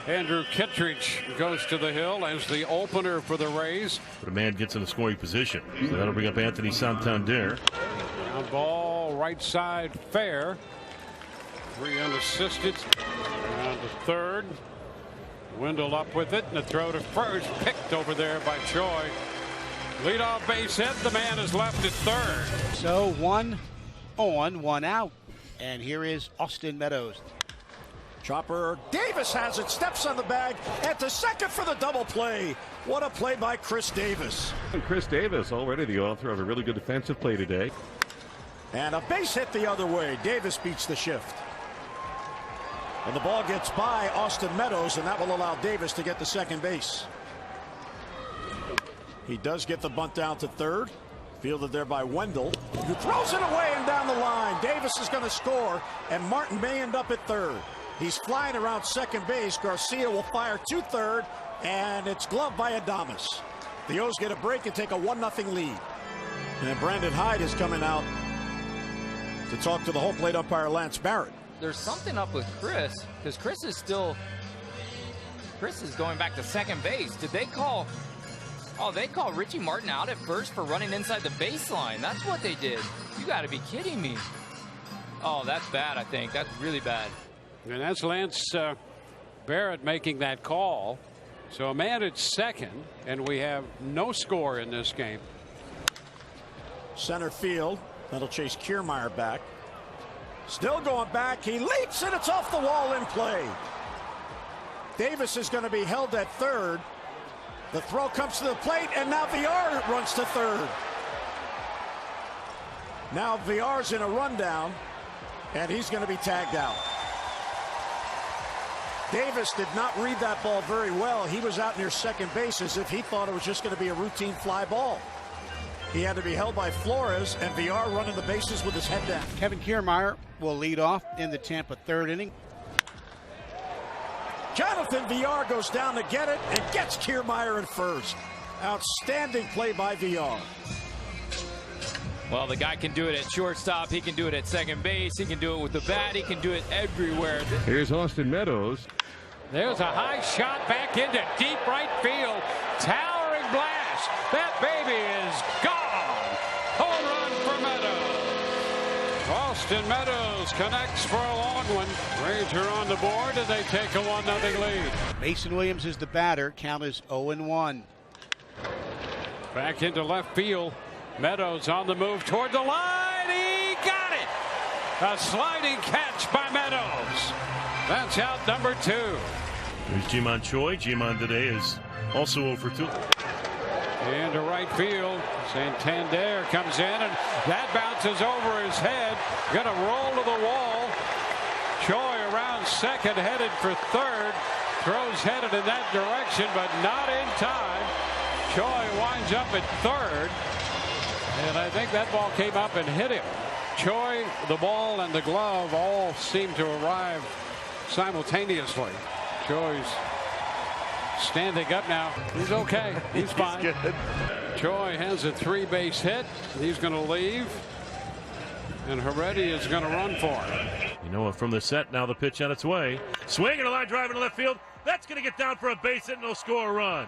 Andrew Kittredge goes to the hill as the opener for the Rays. But a man gets in the scoring position. So that'll bring up Anthony Santander. Ground ball, right side, fair. 3 unassisted. Down to third. Wendell up with it, and the throw to first, picked over there by Choi. Leadoff base hit. The man is left at third. So 1 on, 1 out. And here is Austin Meadows. Chopper Davis has it, steps on the bag, and to second for the double play. What a play by Chris Davis. And Chris Davis, already the author of a really good defensive play today. And a base hit the other way. Davis beats the shift. And the ball gets by Austin Meadows, and that will allow Davis to get to second base. He does get the bunt down to third. Fielded there by Wendell, who throws it away and down the line. Davis is going to score, and Martin may end up at third. He's flying around second base. Garcia will fire to third, and it's gloved by Adames. The O's get a break and take a 1-0 lead. And Brandon Hyde is coming out to talk to the home plate umpire Lance Barrett. There's something up with Chris, because Chris is going back to second base. Did they call? Oh, they called Richie Martin out at first for running inside the baseline. That's what they did. You got to be kidding me. Oh, that's bad, I think. That's really bad. And that's Lance Barrett making that call. So a man at second, and we have no score in this game. Center field. That'll chase Kiermaier back. Still going back. He leaps, and it's off the wall in play. Davis is going to be held at third. The throw comes to the plate, and now Villar runs to third. Now Villar's in a rundown, and he's going to be tagged out. Davis did not read that ball very well. He was out near second base as if he thought it was just going to be a routine fly ball. He had to be held by Flores, and Villar running the bases with his head down. Kevin Kiermaier will lead off in the Tampa third inning. Jonathan Villar goes down to get it and gets Kiermaier in first. Outstanding play by Villar. Well, the guy can do it at shortstop. He can do it at second base. He can do it with the bat. He can do it everywhere. Here's Austin Meadows. There's a high shot back into deep right field. Towering blast. That baby is gone. Home run for Meadows. Austin Meadows connects for a long one. Rays are on the board, and they take a 1-0 lead. Mason Williams is the batter. Count is 0-1. Back into left field. Meadows on the move toward the line. He got it. A sliding catch by Meadows. That's out number 2. There's Ji-Man Choi. Ji-Man today is also 0 for 2. Into right field. Santander comes in, and that bounces over his head. Gonna roll to the wall. Choi around second, headed for third. Throws headed in that direction, but not in time. Choi winds up at third. And I think that ball came up and hit him. Choi, the ball, and the glove all seem to arrive simultaneously. Choi's standing up now. He's okay. He's fine. He's good. Choi has a 3-base hit. He's going to leave. And Heredia is going to run for him. You know, from the set, now the pitch on its way. Swing and a line drive into left field. That's going to get down for a base hit, and he'll score a run.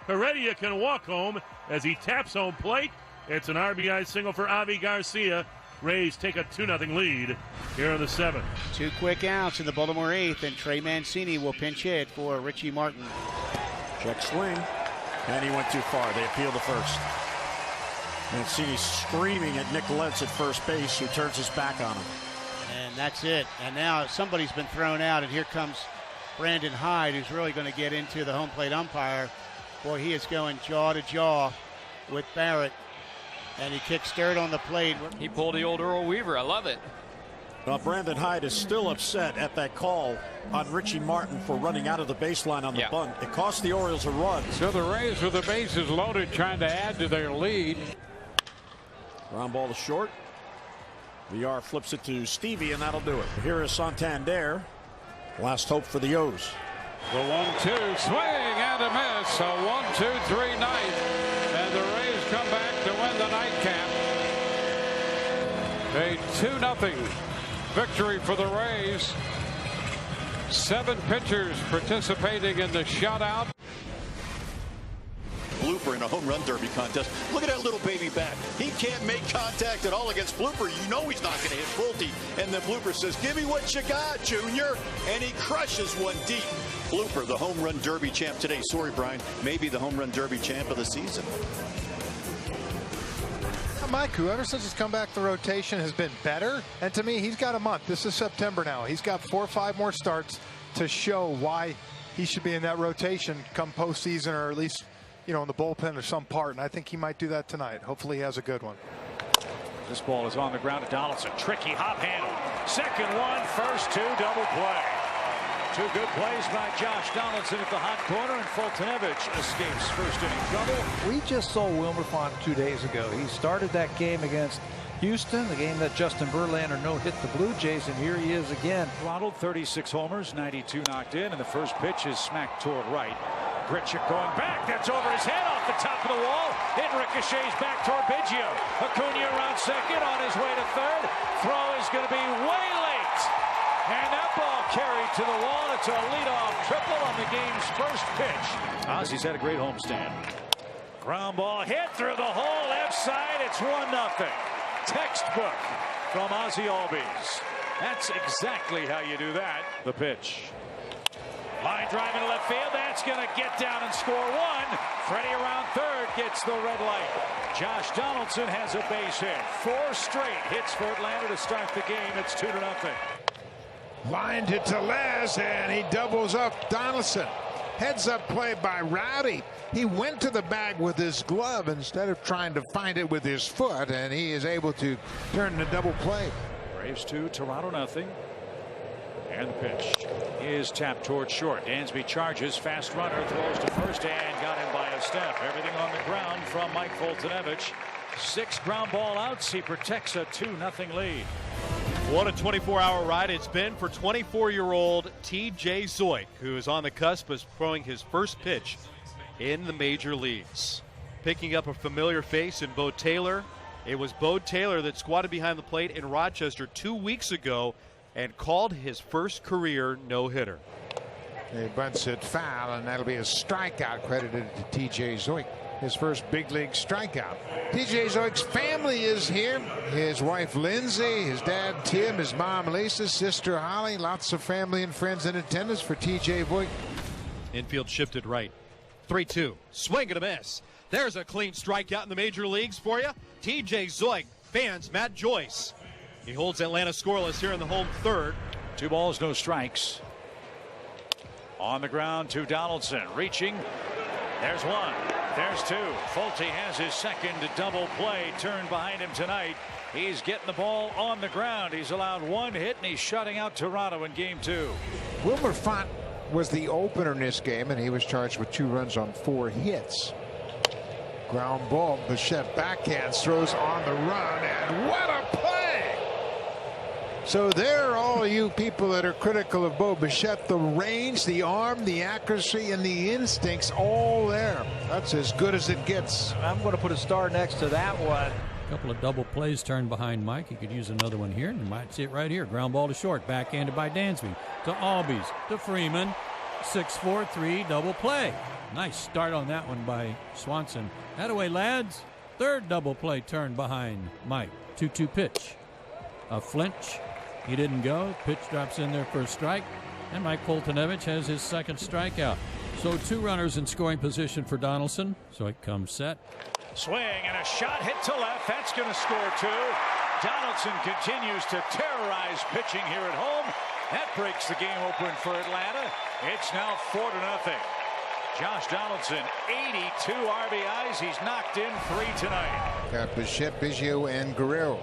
Heredia can walk home as he taps home plate. It's an RBI single for Avi Garcia. Rays take a 2-0 lead here in the 7th. 2 quick outs in the Baltimore 8th, and Trey Mancini will pinch hit for Richie Martin. Check swing, and he went too far. They appeal to first. Mancini screaming at Nick Lentz at first base, who turns his back on him. And that's it. And now somebody's been thrown out, and here comes Brandon Hyde, who's really going to get into the home plate umpire. Boy, he is going jaw to jaw with Barrett. And he kicks dirt on the plate. He pulled the old Earl Weaver. I love it. Well, Brandon Hyde is still upset at that call on Richie Martin for running out of the baseline on the bunt. It cost the Orioles a run. So the Rays with the bases loaded, trying to add to their lead. Ground ball to short. Villar flips it to Stevie, and that'll do it. Here is Santander. Last hope for the O's. The 1-2 swing and a miss. A 1-2-3 night. And the Rays come back to win the nightcap. A 2-0 victory for the Rays. 7 pitchers participating in the shutout. Blooper in a home run derby contest. Look at that little baby bat. He can't make contact at all against Blooper. You know he's not going to hit Fulte. And then Blooper says, "Give me what you got, Junior." And he crushes one deep. Blooper, the home run derby champ today. Sorry, Brian. Maybe the home run derby champ of the season. Mike, ever since he's come back, the rotation has been better. And to me, he's got a month. This is September now. He's got 4 or 5 more starts to show why he should be in that rotation come postseason, or at least, you know, in the bullpen or some part. And I think he might do that tonight. Hopefully he has a good one. This ball is on the ground to Donaldson. Tricky hop handle. Second one, first 2, double play. 2 good plays by Josh Donaldson at the hot corner, and Foltynewicz escapes first inning trouble. We just saw Wilmer Font 2 days ago. He started that game against Houston, the game that Justin Verlander no-hit the Blue Jays, and here he is again. Ronald, 36 homers, 92 knocked in, and the first pitch is smacked toward right. Grichuk going back. That's over his head off the top of the wall. It ricochets back toward Biggio. Acuna around second, on his way to third. Throw is going to be way late. And that ball carried to the wall. It's a leadoff triple on the game's first pitch. Ozzy's had a great homestand. Ground ball hit through the hole left side. It's 1-0. Textbook from Ozzy Albies. That's exactly how you do that. The pitch. Line drive into left field. That's going to get down and score 1. Freddie around third gets the red light. Josh Donaldson has a base hit. 4 straight hits for Atlanta to start the game. It's 2-0. Line to Tellez, and he doubles up Donaldson. Heads up play by Rowdy. He went to the bag with his glove instead of trying to find it with his foot, and he is able to turn the double play. Braves 2, Toronto nothing. And the pitch is tapped toward short. Dansby charges, fast runner, throws to first, and got him by a step. Everything on the ground from Mike Foltynewicz. 6 ground ball outs. He protects a 2-0 lead. What a 24-hour ride it's been for 24-year-old T.J. Zeuch, who is on the cusp of throwing his first pitch in the major leagues. Picking up a familiar face in Bo Taylor. It was Bo Taylor that squatted behind the plate in Rochester 2 weeks ago and called his first career no-hitter. He bunts it foul, and that'll be a strikeout credited to T.J. Zeuch. His first big league strikeout. T.J. Zeuch's family is here. His wife Lindsay, his dad Tim, his mom Lisa, sister Holly. Lots of family and friends in attendance for T.J. Zeuch. Infield shifted right. 3-2. Swing and a miss. There's a clean strikeout in the major leagues for you. T.J. Zeuch fans Matt Joyce. He holds Atlanta scoreless here in the home third. 2 balls, no strikes. On the ground to Donaldson. Reaching. There's 1. There's 2. Fulte has his second double play turned behind him tonight. He's getting the ball on the ground. He's allowed 1 hit, and he's shutting out Toronto in game 2. Wilmer Font was the opener in this game, and he was charged with 2 runs on 4 hits. Ground ball. Bichette backhands, throws on the run, and what a play! So there are all you people that are critical of Bo Bichette. The range, the arm, the accuracy, and the instincts all there. That's as good as it gets. I'm going to put a star next to that one. A couple of double plays turned behind Mike. He could use another one here, and you might see it right here. Ground ball to short, backhanded by Dansby. To Albies, to Freeman. 6-4-3 double play. Nice start on that one by Swanson. That away, lads. Third double play turned behind Mike. 2-2 pitch. A flinch. He didn't go. Pitch drops in there for a strike. And Mike Foltynewicz has his second strikeout. So 2 runners in scoring position for Donaldson. So it comes set. Swing and a shot hit to left. That's going to score 2. Donaldson continues to terrorize pitching here at home. That breaks the game open for Atlanta. It's now 4-0. Josh Donaldson, 82 RBIs. He's knocked in 3 tonight. Got Bichette, Biggio, and Guerrero.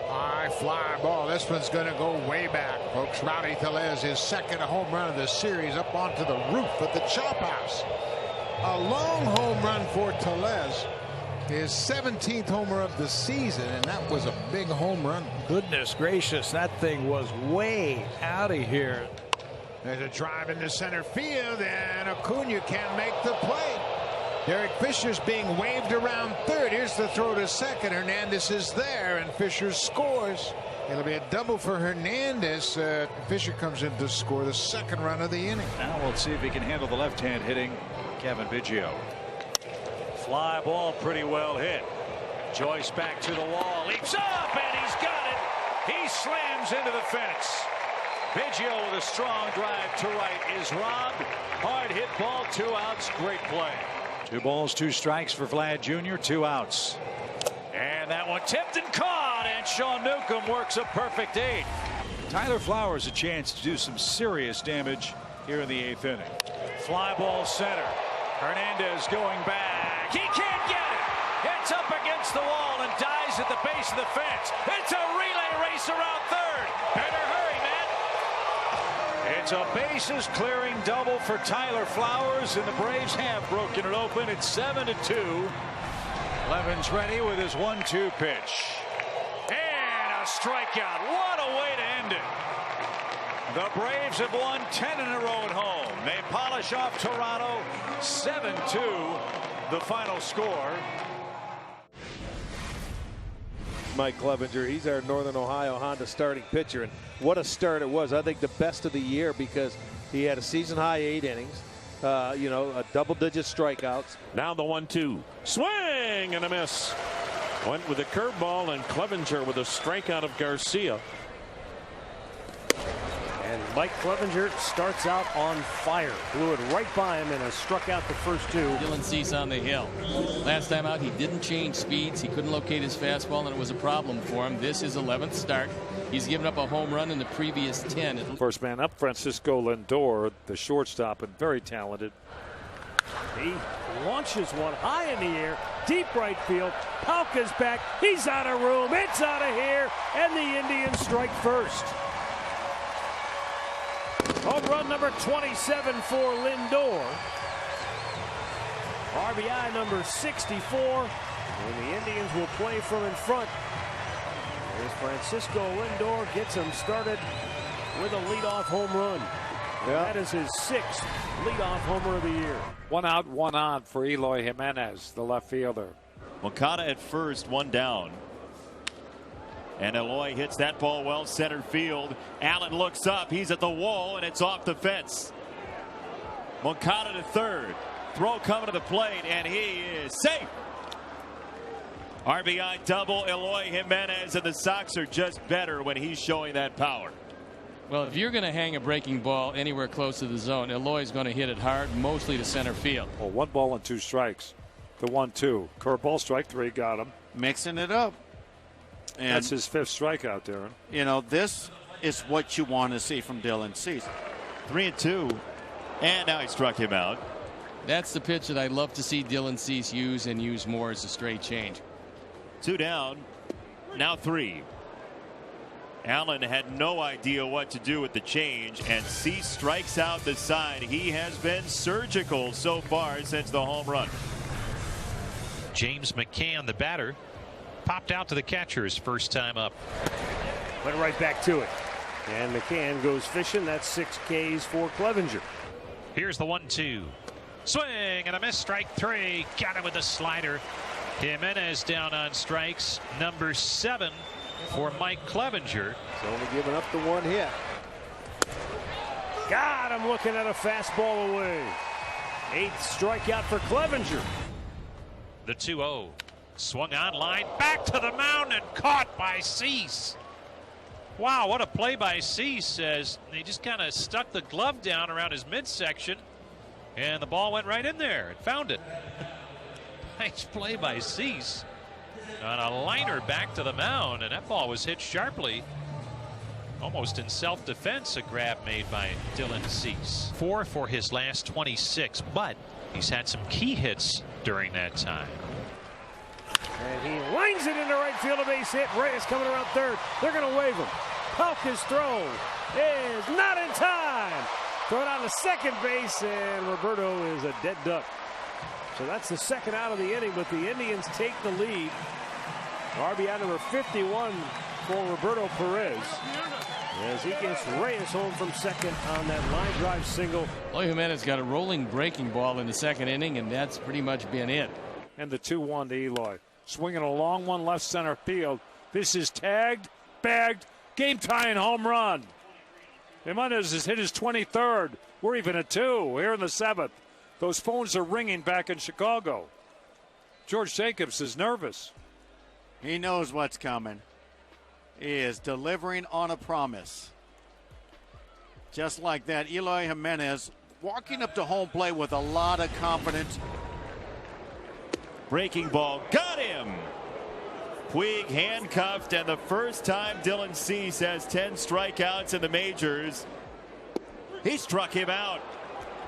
High fly ball. This one's going to go way back, folks. Rowdy Tellez, his second home run of the series, up onto the roof of the Chop House. A long home run for Tellez. His 17th homer of the season, and that was a big home run. Goodness gracious, that thing was way out of here. There's a drive into center field, and Acuna can't make the play. Derek Fisher's being waved around third. Here's the throw to second. Hernandez is there, and Fisher scores. It'll be a double for Hernandez. Fisher comes in to score the second run of the inning. Now we'll see if he can handle the left-hand hitting Kevin Biggio. Fly ball pretty well hit. Joyce back to the wall. Leaps up, and he's got it. He slams into the fence. Biggio with a strong drive to right is robbed. Hard hit ball, 2 outs. Great play. 2 balls, 2 strikes for Vlad Jr., 2 outs. And that one tipped and caught, and Sean Newcomb works a perfect 8. Tyler Flowers a chance to do some serious damage here in the 8th inning. Fly ball center. Hernandez going back. He can't get it. It's up against the wall and dies at the base of the fence. It's a relay race around third. Better hurry, man. It's a bases clearing double for Tyler Flowers, and the Braves have broken it open. It's 7-2. Levin's ready with his 1-2 pitch. And a strikeout. What a way to end it. The Braves have won 10 in a row at home. They polish off Toronto. 7-2 the final score. Mike Clevenger, he's our Northern Ohio Honda starting pitcher, and what a start it was. I think the best of the year because he had a season high 8 innings. A double-digit strikeouts. Now the 1-2. Swing and a miss. Went with a curveball, and Clevenger with a strikeout of Garcia. And Mike Clevenger starts out on fire. Blew it right by him and has struck out the first 2. Dylan Cease on the hill. Last time out, he didn't change speeds. He couldn't locate his fastball, and it was a problem for him. This is 11th start. He's given up a home run in the previous 10. First man up, Francisco Lindor, the shortstop, and very talented. He launches one high in the air, deep right field. Palka's back. He's out of room. It's out of here, and the Indians strike first. Home run number 27 for Lindor. RBI number 64, and the Indians will play from in front. As Francisco Lindor gets him started with a leadoff home run. Yeah. That is his 6th leadoff homer of the year. 1 out, 1 on for Eloy Jimenez, the left fielder. Moncada at first, 1 down. And Eloy hits that ball well center field. Allen looks up. He's at the wall, and it's off the fence. Moncada to third. Throw coming to the plate, and he is safe. RBI double, Eloy Jimenez, and the Sox are just better when he's showing that power. Well, if you're going to hang a breaking ball anywhere close to the zone, Eloy's going to hit it hard, mostly to center field. Well, 1 ball and 2 strikes. The 1-2. Curveball, strike 3, got him. Mixing it up. And that's his 5th strikeout, Darren. You know, this is what you want to see from Dylan Cease. 3-2. And now he struck him out. That's the pitch that I'd love to see Dylan Cease use and use more as a straight change. 2 down. Now 3. Allen had no idea what to do with the change, and Cease strikes out the side. He has been surgical so far since the home run. James McCann, the batter, popped out to the catcher his first time up. Went right back to it. And McCann goes fishing. That's 6 Ks for Clevenger. Here's the 1-2. Swing and a miss, strike 3. Got him with the slider. Jimenez down on strikes. Number 7 for Mike Clevenger. He's only giving up the 1 hit. God, I'm looking at a fastball away. 8th strikeout for Clevenger. The 2-0. Swung on line, back to the mound, and caught by Cease. Wow, what a play by Cease, as he just kind of stuck the glove down around his midsection, and the ball went right in there and found it. Nice play by Cease on a liner back to the mound, and that ball was hit sharply. Almost in self-defense, a grab made by Dylan Cease. 4 for his last 26, but he's had some key hits during that time. And he lines it into right field, a base hit. Reyes coming around third. They're going to wave him. Palka's throw is not in time. Throw it on to second base, and Roberto is a dead duck. So that's the 2nd out of the inning, but the Indians take the lead. RBI number 51 for Roberto Perez. as he gets Reyes home from second on that line drive single. Eloy Jimenez got a rolling breaking ball in the second inning, and that's pretty much been it. And the 2-1 to Eloy. Swinging a long one left center field. This is tagged, bagged, game-tying home run. Jimenez has hit his 23rd. We're even at 2 here in the 7th. Those phones are ringing back in Chicago. George Jacobs is nervous. He knows what's coming. He is delivering on a promise. Just like that, Eloy Jimenez walking up to home plate with a lot of confidence. Breaking ball, got him. Puig handcuffed, and the first time Dylan Cease has 10 strikeouts in the majors. He struck him out.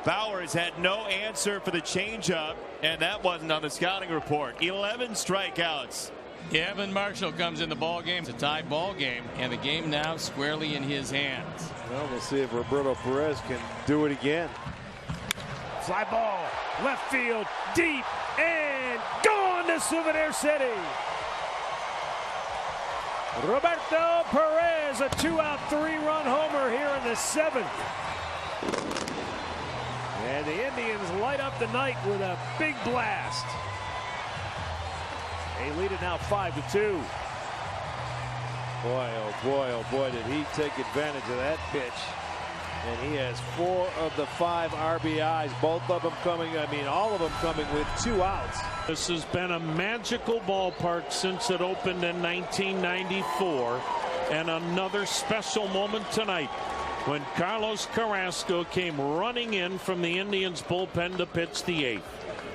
Bowers had no answer for the changeup, and that wasn't on the scouting report. 11 strikeouts. Gavin Marshall comes in the ball game. It's a tied ball game, and the game now squarely in his hands. Well, we'll see if Roberto Perez can do it again. Fly ball, left field, deep, and gone to Souvenir City. Roberto Perez, a 2-out, 3-run homer here in the 7th. And the Indians light up the night with a big blast. They lead it now 5-2. Boy, oh boy, did he take advantage of that pitch. And he has 4 of the 5 RBIs, both of them coming, all of them coming with 2 outs. This has been a magical ballpark since it opened in 1994. And another special moment tonight when Carlos Carrasco came running in from the Indians bullpen to pitch the 8th.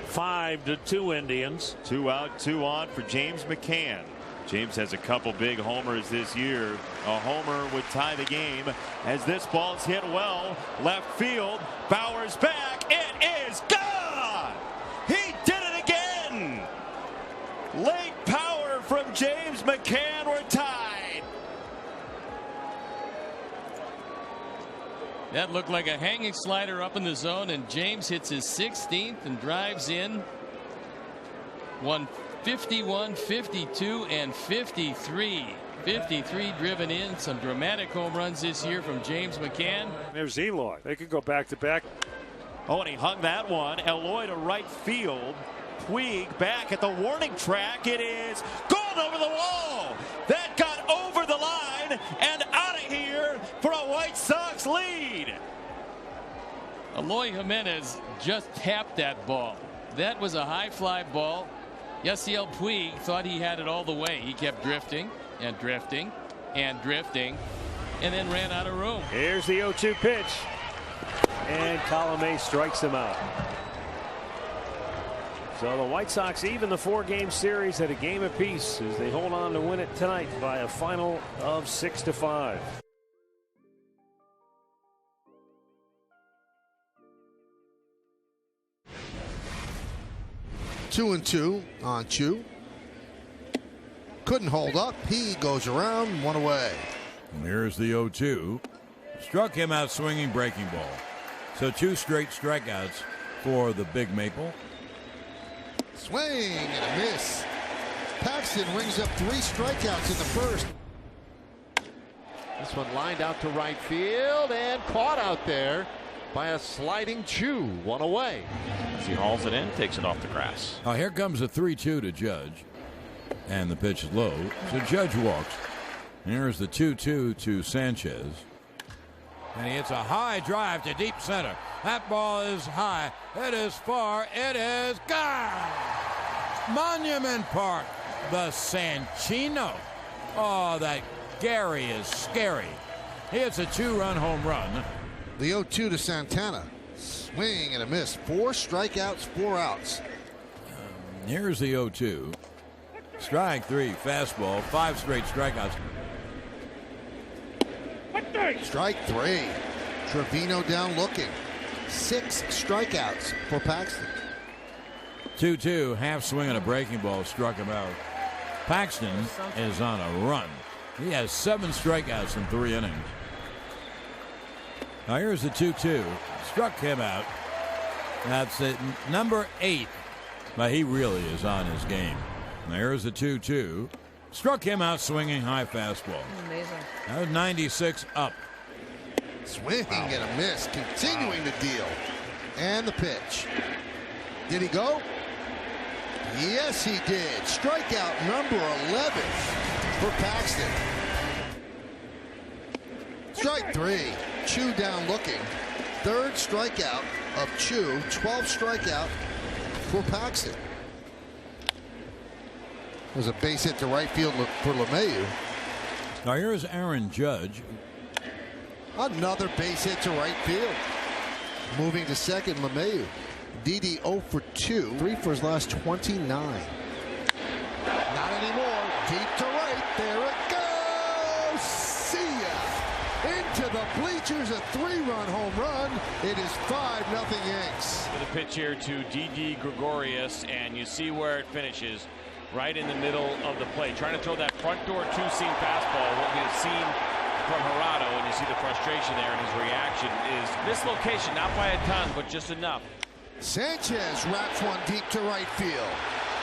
5-2 Indians. 2 out, 2 on for James McCann. James has a couple big homers this year. A homer would tie the game as this ball's hit well. Left field. Bowers back. It is gone. He did it again. Late power from James McCann. We're tied. That looked like a hanging slider up in the zone, and James hits his 16th and drives in 151, 52, and 53. 53 driven in. Some dramatic home runs this year from James McCann. There's Eloy. They could go back to back. Oh, and he hung that one. Eloy to right field. Puig back at the warning track. It is gone over the wall. That got over the line and out of here for a White Sox lead. Eloy Jimenez just tapped that ball. That was a high fly ball. Yasiel Puig thought he had it all the way. He kept drifting and drifting and drifting and then ran out of room. Here's the 0-2 pitch. And Colomé strikes him out. So the White Sox even the 4-game series at a game apiece as they hold on to win it tonight by a final of 6-5. Two and 2 on Chu. Couldn't hold up. He goes around, 1 away. And here's the 0-2. Struck him out swinging breaking ball. So 2 straight strikeouts for the Big Maple. Swing and a miss. Paxton rings up 3 strikeouts in the first. This one lined out to right field and caught out there by a sliding Chu. 1 away. As he hauls it in, takes it off the grass. Now here comes a 3-2 to Judge. And the pitch is low. So Judge walks. And here's the 2-2 to Sanchez. And he hits a high drive to deep center. That ball is high. It is far. It is gone. Monument Park. The Sanchino. Oh, that Gary is scary. He hits a 2-run home run. The 0-2 to Santana. Swing and a miss. 4 strikeouts, 4 outs. Here's the 0-2. Strike 3, fastball, 5 straight strikeouts. Strike 3. Trevino down looking. 6 strikeouts for Paxton. 2-2, half swing and a breaking ball struck him out. Paxton is on a run. He has 7 strikeouts in 3 innings. Now here's the 2-2. Struck him out. That's it, number 8. But he really is on his game. There's the 2-2. Struck him out swinging high fastball. Amazing. That was 96 up. Swing and a miss, continuing the deal. And the pitch. Did he go? Yes, he did. Strikeout number 11 for Paxton. Strike 3. Chu down looking. Third strikeout of Chu. 12th strikeout for Paxton. There's a base hit to right field for LeMahieu. Now here's Aaron Judge. Another base hit to right field. Moving to second, LeMahieu. Didi 0 for 2. 3 for his last 29. Not anymore. Deep to right. There it goes. See ya. Into the bleachers. A 3-run home run. It is 5-0 Yanks. The pitch here to Didi Gregorius, and you see where it finishes. Right in the middle of the plate. Trying to throw that front door two-seam fastball. What we have seen from Gerardo, and you see the frustration there, and his reaction is mislocation, not by a ton, but just enough. Sanchez wraps one deep to right field.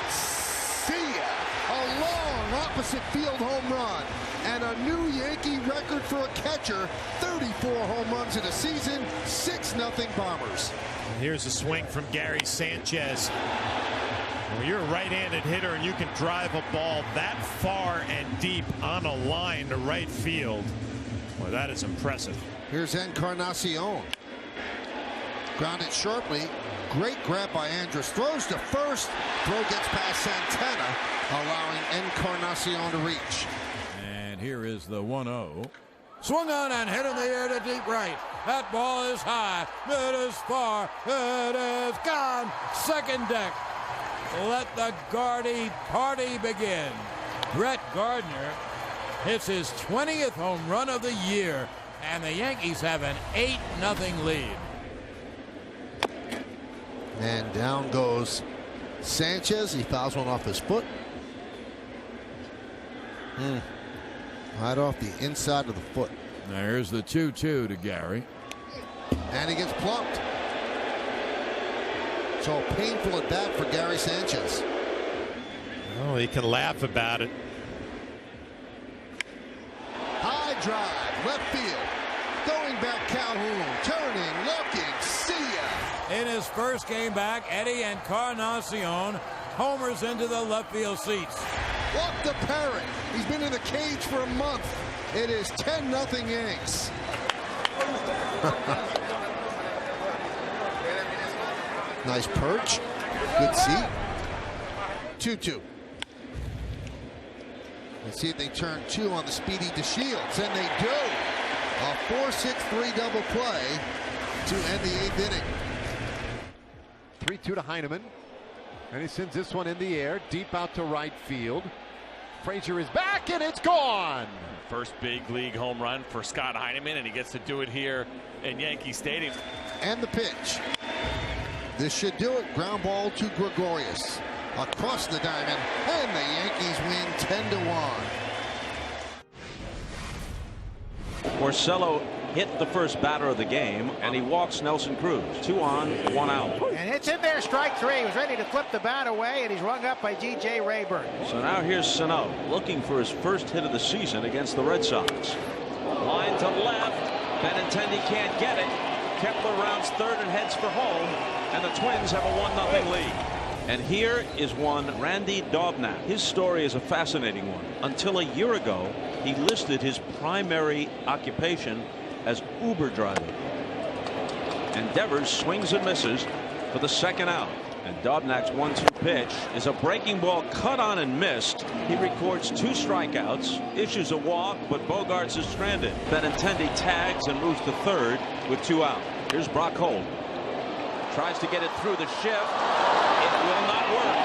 See ya. A long opposite field home run. And a new Yankee record for a catcher. 34 home runs in a season. 6-0 Bombers. Here's a swing from Gary Sanchez. Well, you're a right-handed hitter and you can drive a ball that far and deep on a line to right field. Well, that is impressive. Here's Encarnacion. Grounded sharply. Great grab by Andrus. Throws to first. Throw gets past Santana, allowing Encarnacion to reach. And here is the 1-0. Swung on and hit in the air to deep right. That ball is high. It is far. It is gone. Second deck. Let the Gardy party begin. Brett Gardner hits his 20th home run of the year, and the Yankees have an 8-0 lead. And down goes Sanchez. He fouls one off his foot. Right off the inside of the foot. There's the 2-2 to Gary. And he gets plumped. So painful at bat for Gary Sanchez. Oh, he can laugh about it. High drive, left field. Going back Calhoun, turning, looking, see ya. In his first game back, Eddie Encarnacion homers into the left field seats. Walk the parrot. He's been in the cage for a month. It is 10-0 Yanks. Nice perch. Good seat. 2-2. Let's see if they turn 2 on the speedy DeShields, and they do. A 4-6-3 double play to end the 8th inning. 3-2 to Heineman. And he sends this one in the air, deep out to right field. Frazier is back, and it's gone. First big league home run for Scott Heineman, and he gets to do it here in Yankee Stadium. And the pitch. This should do it. Ground ball to Gregorius. Across the diamond, and the Yankees win 10-1. Porcello hit the first batter of the game, and he walks Nelson Cruz. 2 on, 1 out. And it's in there, strike 3. He was ready to flip the bat away, and he's rung up by G.J. Rayburn. So now here's Sano looking for his first hit of the season against the Red Sox. Line to left. Benintendi can't get it. Kepler rounds third and heads for home, and the Twins have a 1-0 lead. And here is one Randy Dobnak. His story is a fascinating one. Until a year ago, he listed his primary occupation as Uber driver. And Devers swings and misses for the second out. And Dobnak's 1-2 pitch is a breaking ball cut on and missed. He records 2 strikeouts, issues a walk, but Bogaerts is stranded. Benintendi tags and moves to third with 2 out. Here's Brock Holt. Tries to get it through the shift. It will not work.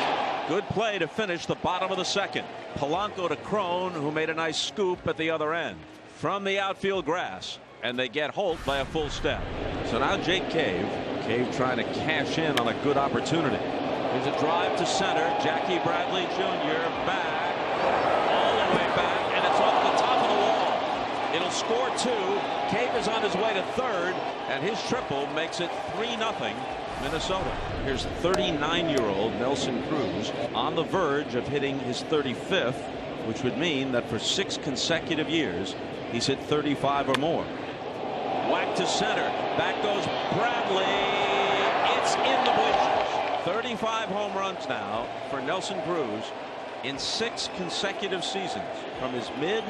Good play to finish the bottom of the second. Polanco to Crone, who made a nice scoop at the other end. From the outfield grass. And they get Holt by a full step. So now Jake Cave. Cave trying to cash in on a good opportunity. There's a drive to center. Jackie Bradley Jr. back. All the way back. And it's off the top of the wall. It'll score 2. Cave is on his way to third. And his triple makes it 3-0 Minnesota. Here's 39-year-old Nelson Cruz on the verge of hitting his 35th which would mean that for 6 consecutive years he's hit 35 or more. Whack to center. Back goes Bradley. It's in the bushes. 35 home runs now for Nelson Cruz in 6 consecutive seasons, from his mid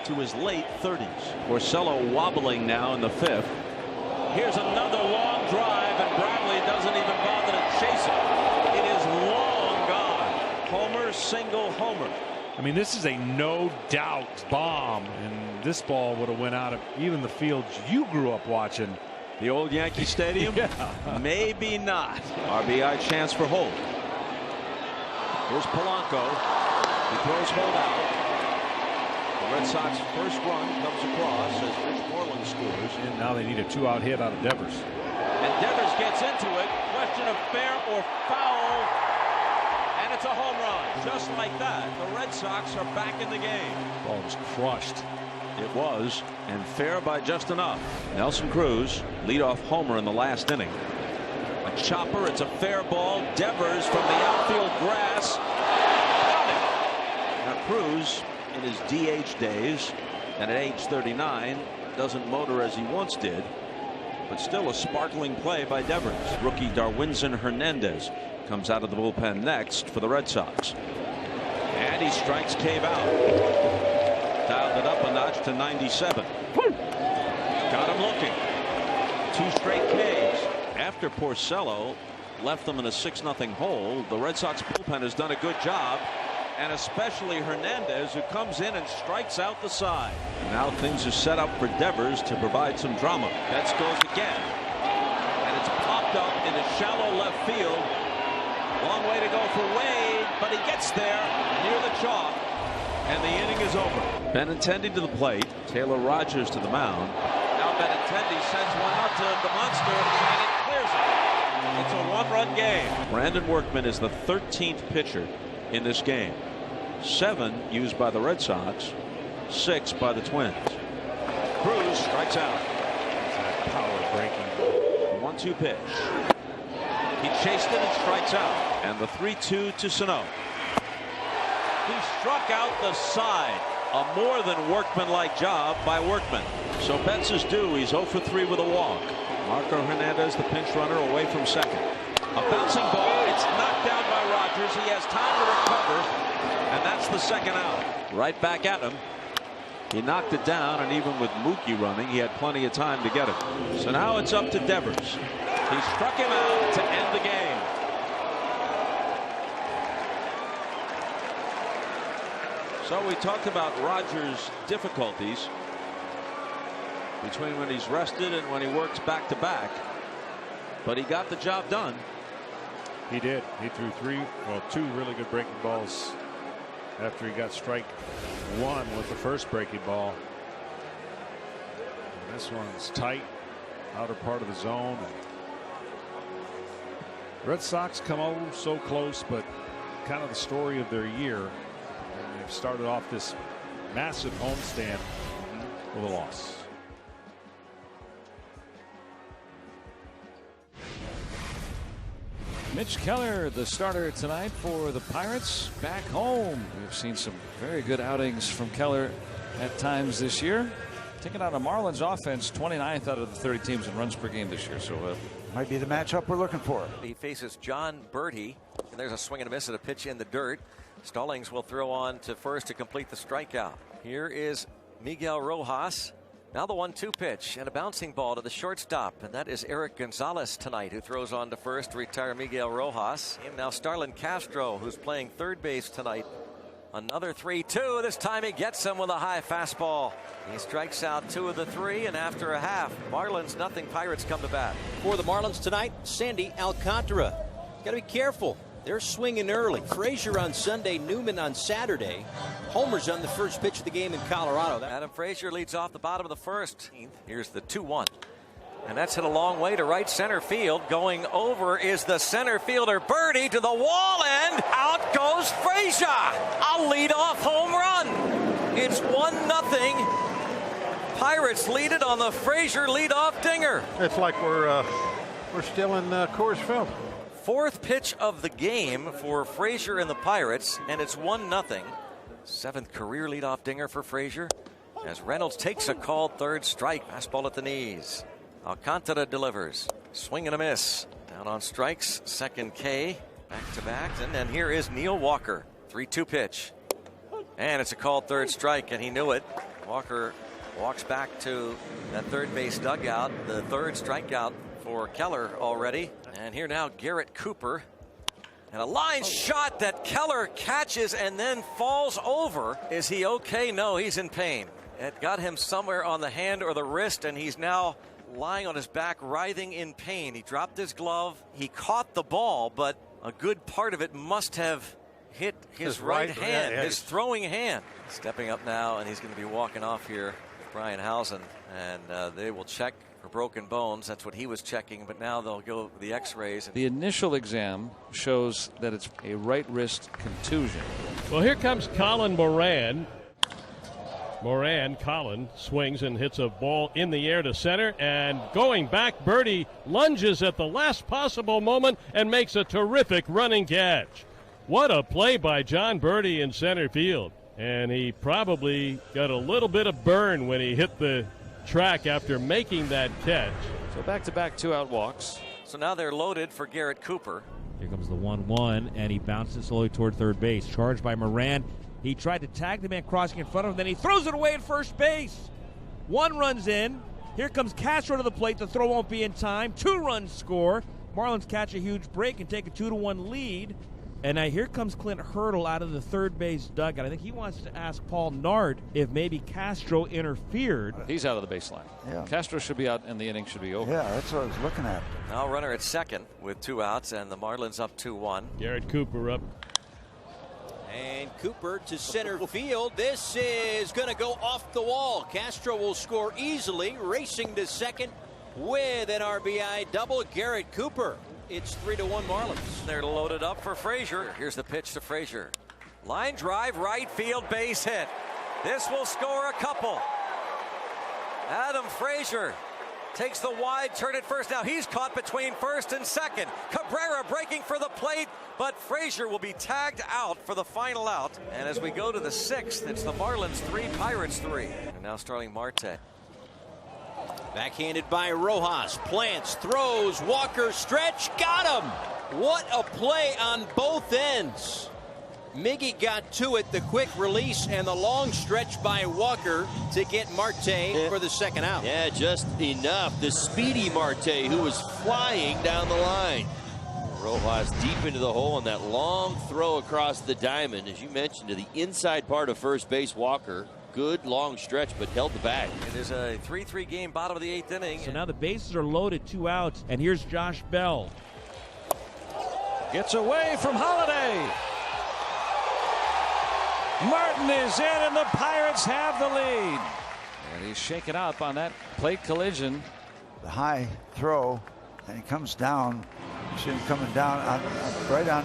to his late 30s. Porcello wobbling now in the 5th. Here's another long drive, and Bradley doesn't even bother to chase it. It is long gone. Homer, single homer. I mean, this is a no-doubt bomb, and this ball would have went out of even the field you grew up watching. The old Yankee Stadium? Yeah. Maybe not. RBI chance for Holt. Here's Polanco. He throws Holt out. The Red Sox first run comes across as Rich Moreland scores. And now they need a 2-out hit out of Devers. And Devers gets into it. Question of fair or foul. And it's a home run. Just like that, the Red Sox are back in the game. Ball was crushed. It was, and fair by just enough. Nelson Cruz, leadoff homer in the last inning. A chopper, it's a fair ball. Devers from the outfield grass. Got it. Now Cruz, in his DH days, and at age 39, doesn't motor as he once did, but still a sparkling play by Devers. Rookie Darwinzon Hernandez comes out of the bullpen next for the Red Sox. And he strikes Cave out. Dialed it up a notch to 97. Got him looking. 2 straight Ks. After Porcello left them in a 6-0 hole, the Red Sox bullpen has done a good job, and especially Hernandez, who comes in and strikes out the side. Now things are set up for Devers to provide some drama. Betts goes again, and it's popped up into shallow left field. Long way to go for Wade, but he gets there near the chalk, and the inning is over. Benintendi to the plate. Taylor Rogers to the mound. Now Benintendi sends one out to the Munster, and it clears it. It's a 1-run game. Brandon Workman is the 13th pitcher in this game. 7 used by the Red Sox, 6 by the Twins. Cruz strikes out. That power breaking. 1-2 pitch. He chased it and strikes out. And the 3-2 to Sano. He struck out the side. A more than workman-like job by Workman. So Betts is due. He's 0 for 3 with a walk. Marco Hernandez, the pinch runner, away from second. A bouncing ball. It's knocked down by Rogers. He has time to recover, and that's the second out. Right back at him. He knocked it down, and even with Mookie running, he had plenty of time to get it. So now it's up to Devers. He struck him out to end the game. So we talked about Rogers' difficulties between when he's rested and when he works back-to-back. But he got the job done. He did. He threw 2 really good breaking balls after he got strike 1 with the first breaking ball. And this one's tight, outer part of the zone. Red Sox come so close, but kind of the story of their year. And they've started off this massive homestand with a loss. Mitch Keller, the starter tonight for the Pirates, back home. We've seen some very good outings from Keller at times this year. Taking out a Marlins offense, 29th out of the 30 teams in runs per game this year. So might be the matchup we're looking for. He faces John Bertie, and there's a swing and a miss at a pitch in the dirt. Stallings will throw on to first to complete the strikeout. Here is Miguel Rojas. Now the 1-2 pitch and a bouncing ball to the shortstop, and that is Eric Gonzalez tonight, who throws on to first to retire Miguel Rojas. And now Starlin Castro, who's playing third base tonight. Another 3-2. This time he gets him with a high fastball. He strikes out 2 of the 3, and after a half, Marlins nothing. Pirates come to bat. For the Marlins tonight, Sandy Alcantara. Got to be careful. They're swinging early. Frazier on Sunday, Newman on Saturday. Homers on the first pitch of the game in Colorado. Adam Frazier leads off the bottom of the first. Here's the 2-1. And that's hit a long way to right center field. Going over is the center fielder Birdie to the wall, and out goes Frazier. A leadoff home run. It's 1-0. Pirates lead it on the Frazier leadoff dinger. It's like we're still in Coors Field. 4th pitch of the game for Frazier and the Pirates, and it's 1-0. 7th career leadoff dinger for Frazier as Reynolds takes a called third strike. Fastball at the knees. Alcantara delivers. Swing and a miss. Down on strikes. Second K. Back to back. And then here is Neil Walker. 3-2 pitch. And it's a called third strike, and he knew it. Walker walks back to that third base dugout. The third strikeout for Keller already. And here now Garrett Cooper. And a line shot that Keller catches and then falls over. Is he okay? No, he's in pain. It got him somewhere on the hand or the wrist, and he's now lying on his back, writhing in pain. He dropped his glove. He caught the ball, but a good part of it must have hit his right hand, his throwing hand. Stepping up now, and he's going to be walking off here with Brian Housen, and they will check for broken bones. That's what he was checking, but now they'll go with the x-rays. The initial exam shows that it's a right wrist contusion. Well, here comes Colin Moran. Colin swings and hits a ball in the air to center, and going back, Birdie lunges at the last possible moment and makes a terrific running catch. What a play by John Birdie in center field. And he probably got a little bit of burn when he hit the track after making that catch. So back-to-back 2-out walks. So now they're loaded for Garrett Cooper. Here comes the 1-1, and he bounces slowly toward third base. Charged by Moran. He tried to tag the man crossing in front of him, then he throws it away at first base. 1 runs in. Here comes Castro to the plate. The throw won't be in time. 2 runs score. Marlins catch a huge break and take a 2-1 lead. And now here comes Clint Hurdle out of the third base dugout. I think he wants to ask Paul Nard if maybe Castro interfered. He's out of the baseline. Yeah. Castro should be out and the inning should be over. Yeah, that's what I was looking at. Now runner at second with 2 outs, and the Marlins up 2-1. Garrett Cooper up. And Cooper to center field. This is going to go off the wall. Castro will score easily, racing to second with an RBI double. Garrett Cooper. It's 3-1 Marlins. They're loaded up for Frazier. Here's the pitch to Frazier. Line drive, right field, base hit. This will score a couple. Adam Frazier takes the wide turn at first. Now he's caught between first and second. Cabrera breaking for the plate, but Frazier will be tagged out for the final out. And as we go to the 6th, it's the Marlins 3, Pirates 3. And now Starling Marte. Backhanded by Rojas. Plants, throws, Walker, stretch, got him. What a play on both ends. Miggy got to it, the quick release and the long stretch by Walker to get Marte for the second out. Yeah, just enough. The speedy Marte, who was flying down the line. Rojas deep into the hole, and that long throw across the diamond, as you mentioned, to the inside part of first base. Walker, good long stretch, but held the bag. It is a 3-3 game, bottom of the 8th inning. So now the bases are loaded, 2 outs, and here's Josh Bell. Gets away from Holiday. Martin is in, and the Pirates have the lead. And he's shaken up on that plate collision. The high throw, and he comes down. You see him coming down right on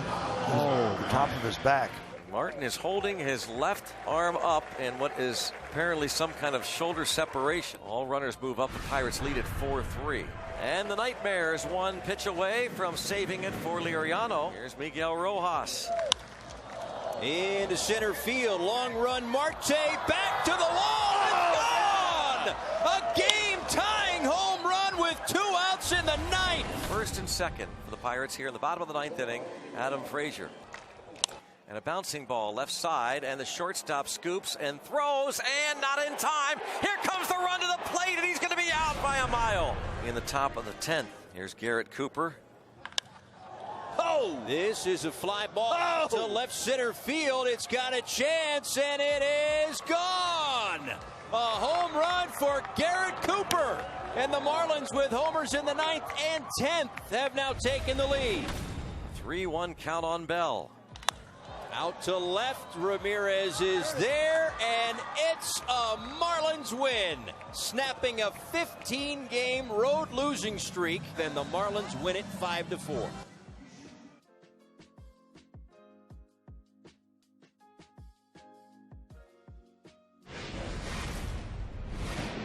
the top of his back. Martin is holding his left arm up in what is apparently some kind of shoulder separation. All runners move up. The Pirates lead at 4-3. And the Nightmare is 1 pitch away from saving it for Liriano. Here's Miguel Rojas. Into center field, long run, Marte back to the wall, and gone! A game-tying home run with 2 outs in the 9th. First and second for the Pirates here in the bottom of the 9th inning. Adam Frazier. And a bouncing ball left side, and the shortstop scoops and throws, and not in time. Here comes the run to the plate, and he's going to be out by a mile. In the top of the 10th, here's Garrett Cooper. Oh! This is a fly ball to left center field. It's got a chance, and it is gone! A home run for Garrett Cooper. And the Marlins, with homers in the 9th and 10th, have now taken the lead. 3-1 count on Bell. Out to left, Ramirez is there, and it's a Marlins win. Snapping a 15-game road losing streak, then the Marlins win it 5-4.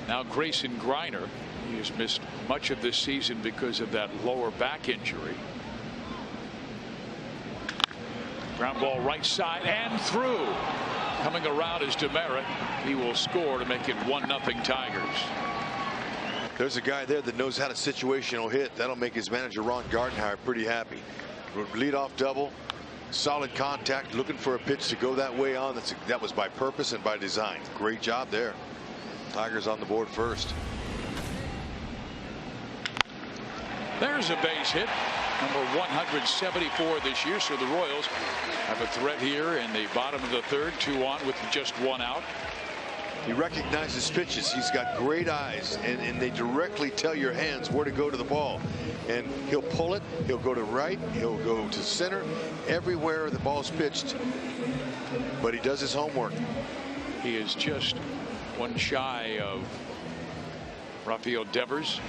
Now Grayson Greiner, he has missed much of this season because of that lower back injury. Ground ball right side and through. Coming around is Demerit. He will score to make it 1-0 Tigers. There's a guy there that knows how to situational hit. That'll make his manager Ron Gardenhire pretty happy. Leadoff double, solid contact, looking for a pitch to go that way on. That was by purpose and by design. Great job there. Tigers on the board first. There's a base hit, number 174 this year. So the Royals have a threat here in the bottom of the third, 2 on with just 1 out. He recognizes pitches. He's got great eyes, and they directly tell your hands where to go to the ball. And he'll pull it. He'll go to right. He'll go to center. Everywhere the ball's pitched. But he does his homework. He is just 1 shy of Rafael Devers.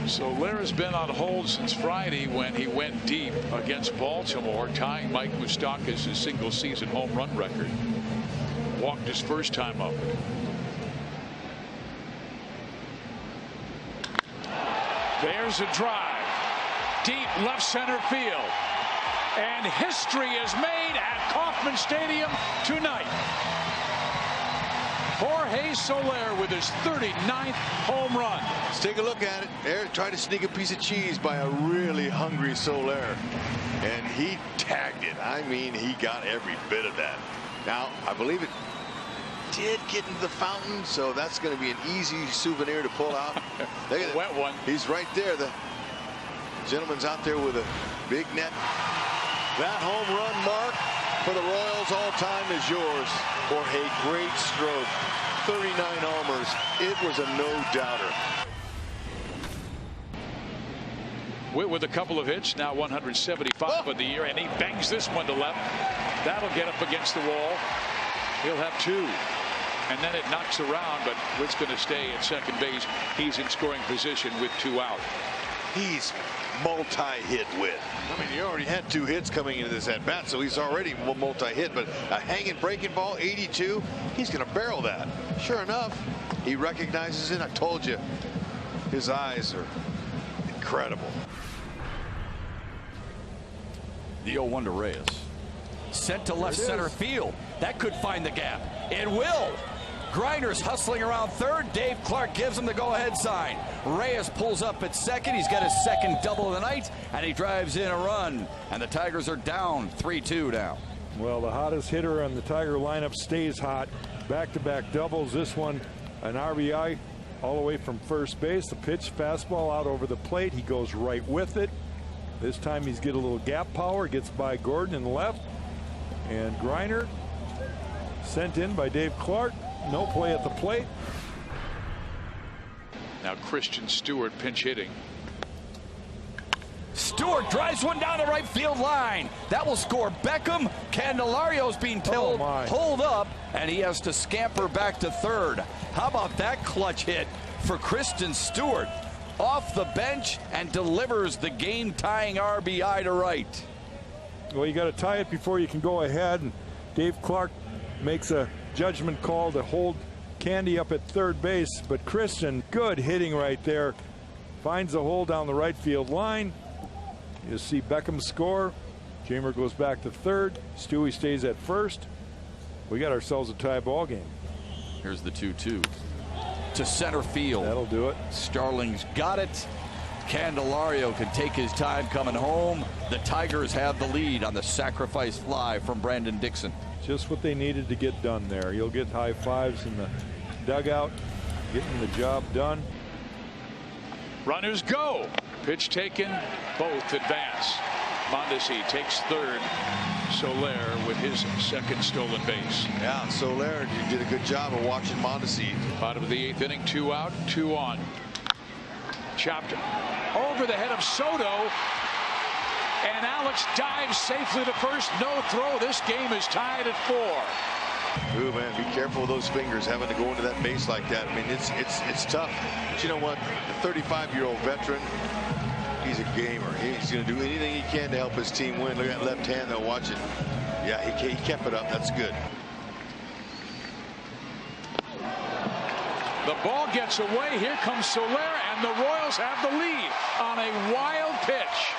Soler has been on hold since Friday when he went deep against Baltimore, tying Mike Moustakas' single-season home run record. Walked his first time up. There's a drive. Deep left center field. And history is made at Kauffman Stadium tonight. Jorge Soler with his 39th home run. Let's take a look at it. There, tried to sneak a piece of cheese by a really hungry Soler. And he tagged it. I mean, he got every bit of that. Now, I believe it did get into the fountain, so that's going to be an easy souvenir to pull out. Look at wet one. He's right there. The gentleman's out there with a big net. That home run mark for the Royals all time is yours. Jorge, great stroke. 39 homers. It was a no-doubter. With a couple of hits, now 175 of the year, and he bangs this one to left. That'll get up against the wall. He'll have 2. And then it knocks around, but Witt's going to stay at second base. He's in scoring position with 2 out. He's multi-hit Witt. I mean, he already had 2 hits coming into this at-bat, so he's already multi-hit. But a hanging breaking ball, 82, he's going to barrel that. Sure enough, he recognizes it. I told you, his eyes are incredible. The 0-1 to Reyes. Sent to left center field. That could find the gap. It will. Greiner's hustling around third. Dave Clark gives him the go-ahead sign. Reyes pulls up at second. He's got his second double of the night, and he drives in a run. And the Tigers are down 3-2 now. Well, the hottest hitter on the Tiger lineup stays hot. Back-to-back doubles. This one, an RBI all the way from first base. The pitch, fastball out over the plate. He goes right with it. This time he's get a little gap power. Gets by Gordon in the left. And Greiner sent in by Dave Clark. No play at the plate. Now Christian Stewart pinch hitting. Stewart drives one down the right field line. That will score Beckham. Candelario's being told hold up, and he has to scamper back to third. How about that clutch hit for Christian Stewart? Off the bench and delivers the game-tying RBI to right. Well, you got to tie it before you can go ahead. And Dave Clark makes a judgment call to hold Candy up at third base. But Christian, good hitting right there. Finds a hole down the right field line. You see Beckham score. Jamer goes back to third. Stewie stays at first. We got ourselves a tie ball game. Here's the 2-2 to center field. That'll do it. Starling's got it. Candelario can take his time coming home. The Tigers have the lead on the sacrifice fly from Brandon Dixon. Just what they needed to get done there. You'll get high fives in the dugout, getting the job done. Runners go. Pitch taken. Both advance. Mondesi takes third. Soler with his second stolen base. Yeah, Soler, you did a good job of watching Mondesi. Bottom of the 8th inning, 2 out, 2 on. Chopped over the head of Soto. And Alex dives safely to first. No throw. This game is tied at 4. Ooh, man, be careful with those fingers having to go into that base like that. I mean, it's tough. But you know what? The 35-year-old veteran, he's a gamer. He's going to do anything he can to help his team win. Look at that left hand, though. Watch it. Yeah, he kept it up. That's good. The ball gets away. Here comes Soler, and the Royals have the lead on a wild pitch.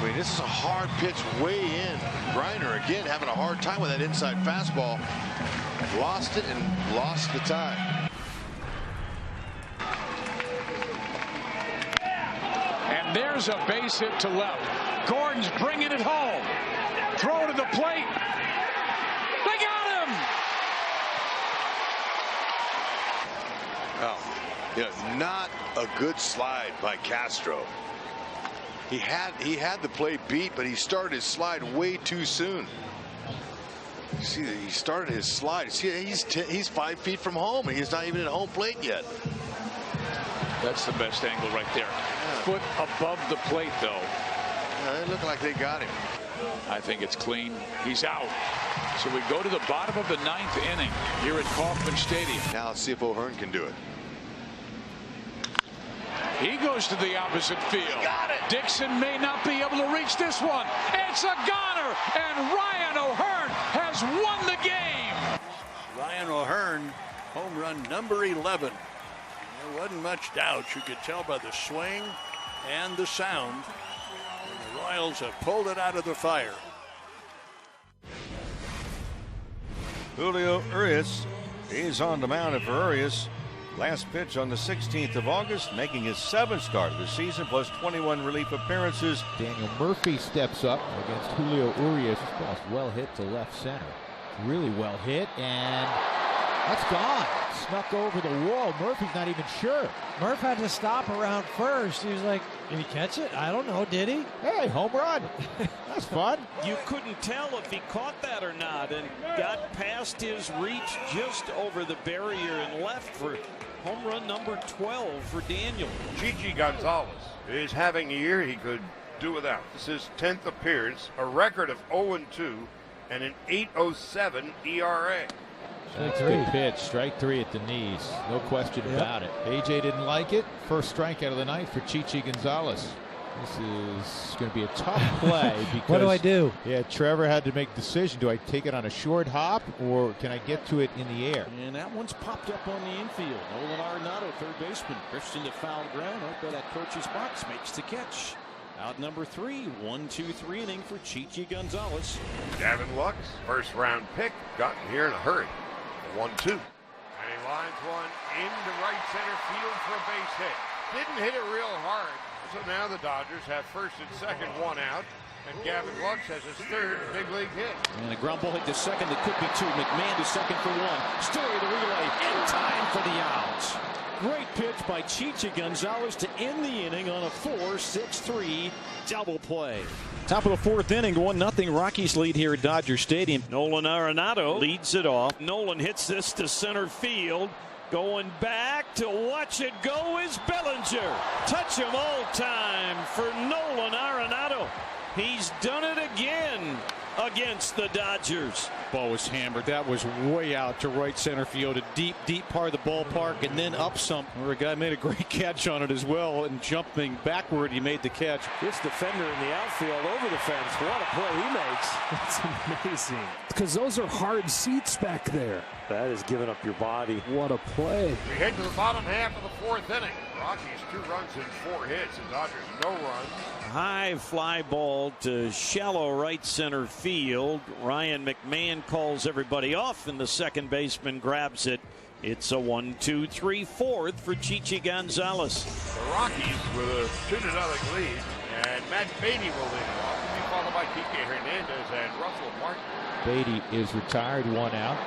I mean, this is a hard pitch way in. Griner again having a hard time with that inside fastball. Lost it and lost the tie. And there's a base hit to left. Gordon's bringing it home. Throw to the plate. They got him! Oh, yeah, not a good slide by Castro. He had the play beat, but he started his slide way too soon. See, he started his slide. See, he's 5 feet from home, and he's not even at home plate yet. That's the best angle right there. Foot above the plate, though. It looked like they got him. I think it's clean. He's out. So we go to the bottom of the 9th inning here at Kauffman Stadium. Now let's see if O'Hearn can do it. He goes to the opposite field. Got it. Dixon may not be able to reach this one. It's a goner, and Ryan O'Hearn has won the game. Ryan O'Hearn, home run number 11. There wasn't much doubt. You could tell by the swing and the sound. And the Royals have pulled it out of the fire. Julio Urias is on the mound for Urias. Last pitch on the 16th of August, making his 7th start of the season, plus 21 relief appearances. Daniel Murphy steps up against Julio Urias. This ball's well hit to left center. Really well hit, and that's gone. Snuck over the wall. Murphy's not even sure. Murph had to stop around first. He was like, did he catch it? I don't know. Did he? Hey, home run. That's fun. You couldn't tell if he caught that or not, and got past his reach just over the barrier and left for home run number 12 for Daniel. Chichi Gonzalez is having a year he could do without. This is his 10th appearance, a record of 0-2, and an 8.07 ERA. That's a good pitch. Strike 3 at the knees. No question about it. AJ didn't like it. First strikeout of the night for Chichi Gonzalez. This is going to be a tough play because what do I do? Yeah, Trevor had to make a decision. Do I take it on a short hop or can I get to it in the air? And that one's popped up on the infield. Nolan Arenado, third baseman, drifts into foul ground. Up by that coach's box, makes the catch. Out number 3, 1-2-3 inning for Chichi Gonzalez. Gavin Lux, first round pick, gotten here in a hurry. 1-2. And he lines one into right center field for a base hit. Didn't hit it real hard. So now the Dodgers have first and second, one out. And Gavin Lux has his third big league hit. And a ground ball hit to second. It could be 2. McMahon to second for 1. Story the relay in time for the out. Great pitch by Chichi Gonzalez to end the inning on a 4-6-3 double play. Top of the 4th inning, 1-0 Rockies lead here at Dodger Stadium. Nolan Arenado leads it off. Nolan hits this to center field. Going back to watch it go is Bellinger. Touch him all time for Nolan Arenado. He's done it again against the Dodgers. Ball was hammered. That was way out to right center field, a deep, deep part of the ballpark, and then up some where a guy made a great catch on it as well, and jumping backward, he made the catch. This defender in the outfield over the fence. What a play he makes. That's amazing. Because those are hard seats back there. That is giving up your body. What a play. We head to the bottom half of the 4th inning. Rockies 2 runs and 4 hits, and Dodgers no runs. High fly ball to shallow right center field. Ryan McMahon calls everybody off, and the second baseman grabs it. It's a 1-2-3 4th for Chichi Gonzalez. The Rockies with a 2-0 lead, and Matt Beatty will lead it off. He'll be followed by Kike Hernandez and Russell Martin. Beatty is retired, 1 out.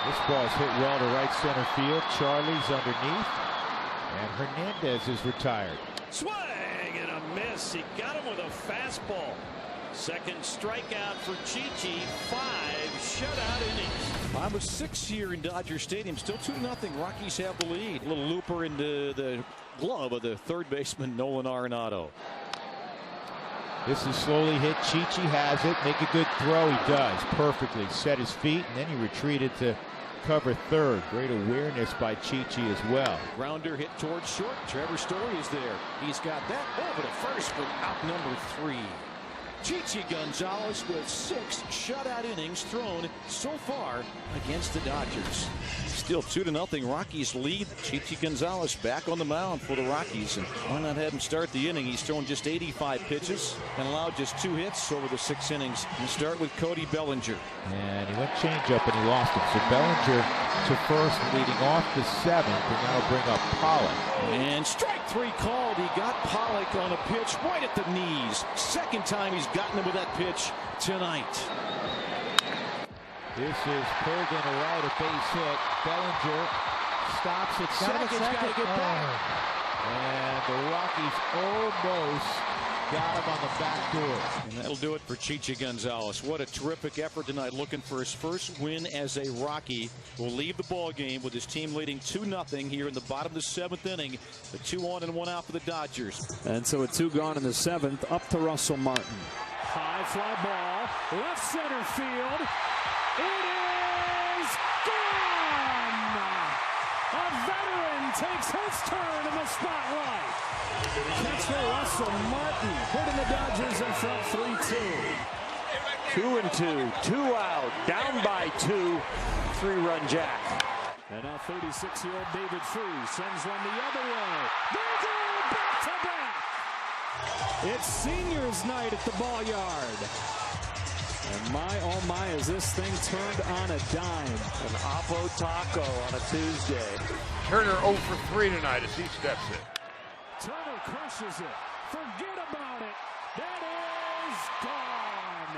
This ball's hit well to right center field. Charlie's underneath, and Hernandez is retired. Swing and a miss. He got him with a fastball. Second strikeout for Chichi. 5 shutout innings. 5 of 6 here in Dodger Stadium. Still 2-0. Rockies have the lead. A little looper into the glove of the third baseman, Nolan Arenado. This is slowly hit. Chichi has it. Make a good throw. He does perfectly. Set his feet, and then he retreated to cover third. Great awareness by Chichi as well. Grounder hit towards short. Trevor Story is there. He's got that over to first for out number 3. Chichi Gonzalez with 6 shutout innings thrown so far against the Dodgers. Still 2-0 Rockies lead. Chichi Gonzalez back on the mound for the Rockies. And why not have him start the inning? He's thrown just 85 pitches and allowed just 2 hits over the 6 innings. We start with Cody Bellinger. And he went changeup and he lost it. So Bellinger to first, leading off the 7th, and that'll bring up Pollock. And strike 3 called. He got Pollock on a pitch right at the knees. Second time he's gotten him with that pitch tonight. This is pulled in a right, a base hit. Bellinger stops at second. He's got to get back. And the Rockies almost got him on the back door. And that'll do it for Chichi Gonzalez. What a terrific effort tonight, looking for his first win as a Rocky. Will leave the ball game with his team leading 2-0 here in the bottom of the 7th inning. The 2 on and 1 out for the Dodgers. And so with 2 gone in the 7th, up to Russell Martin. High fly ball, left center field. It is gone! A veteran takes his turn in the spotlight. Catch for Russell Martin, putting the Dodgers in front 3-2. 2-2, 2 out, down by 2, 3-run jack. And now 36-year-old David Freese sends one the other way. They go back-to-back. It's seniors night at the ball yard. And my, oh my, is this thing turned on a dime. An Oppo Taco on a Tuesday. Turner 0 for 3 tonight as he steps in. Turner crushes it. Forget about it. That is gone.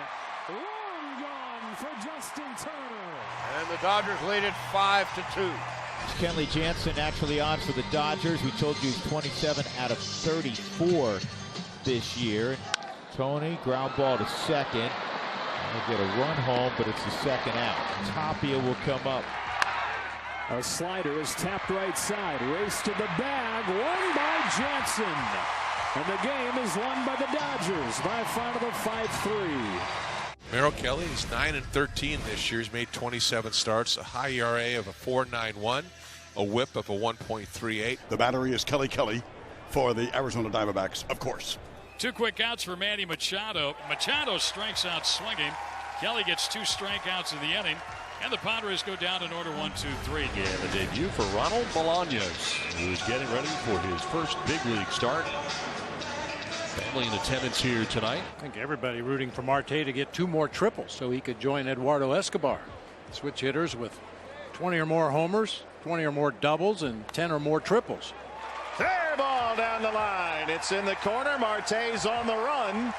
Long gone for Justin Turner. And the Dodgers lead it 5-2. Kenley Jansen actually on for the Dodgers. We told you he's 27 out of 34 this year. Tony, ground ball to second. He'll get a run home, but it's the second out. Tapia will come up. A slider is tapped right side. Race to the bag. Won by Jansen. And the game is won by the Dodgers by a final of 5-3. Merrill Kelly is 9-13 this year. He's made 27 starts, a high ERA of a 4.91, a WHIP of a 1.38. The battery is Kelly Kelly for the Arizona Diamondbacks, of course. 2 quick outs for Manny Machado. Machado strikes out swinging. Kelly gets 2 strikeouts in the inning. And the Padres go down in order 1-2-3. Yeah, the debut for Ronald Bolaños, who's getting ready for his first big league start. Family in attendance here tonight. I think everybody rooting for Marte to get 2 more triples so he could join Eduardo Escobar. Switch hitters with 20 or more homers, 20 or more doubles, and 10 or more triples. Fair ball down the line. It's in the corner. Marte's on the run.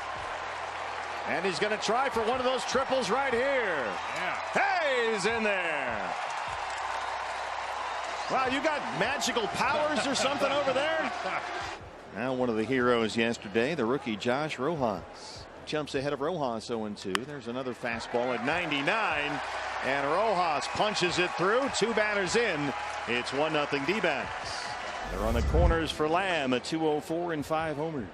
And he's going to try for one of those triples right here. Yeah. Hey, he's in there. Wow, you got magical powers or something over there? Now one of the heroes yesterday, the rookie Josh Rojas. Jumps ahead of Rojas 0-2. There's another fastball at 99. And Rojas punches it through. 2 batters in. It's 1-0 D-backs. They're on the corners for Lamb at 204 and 5 homers.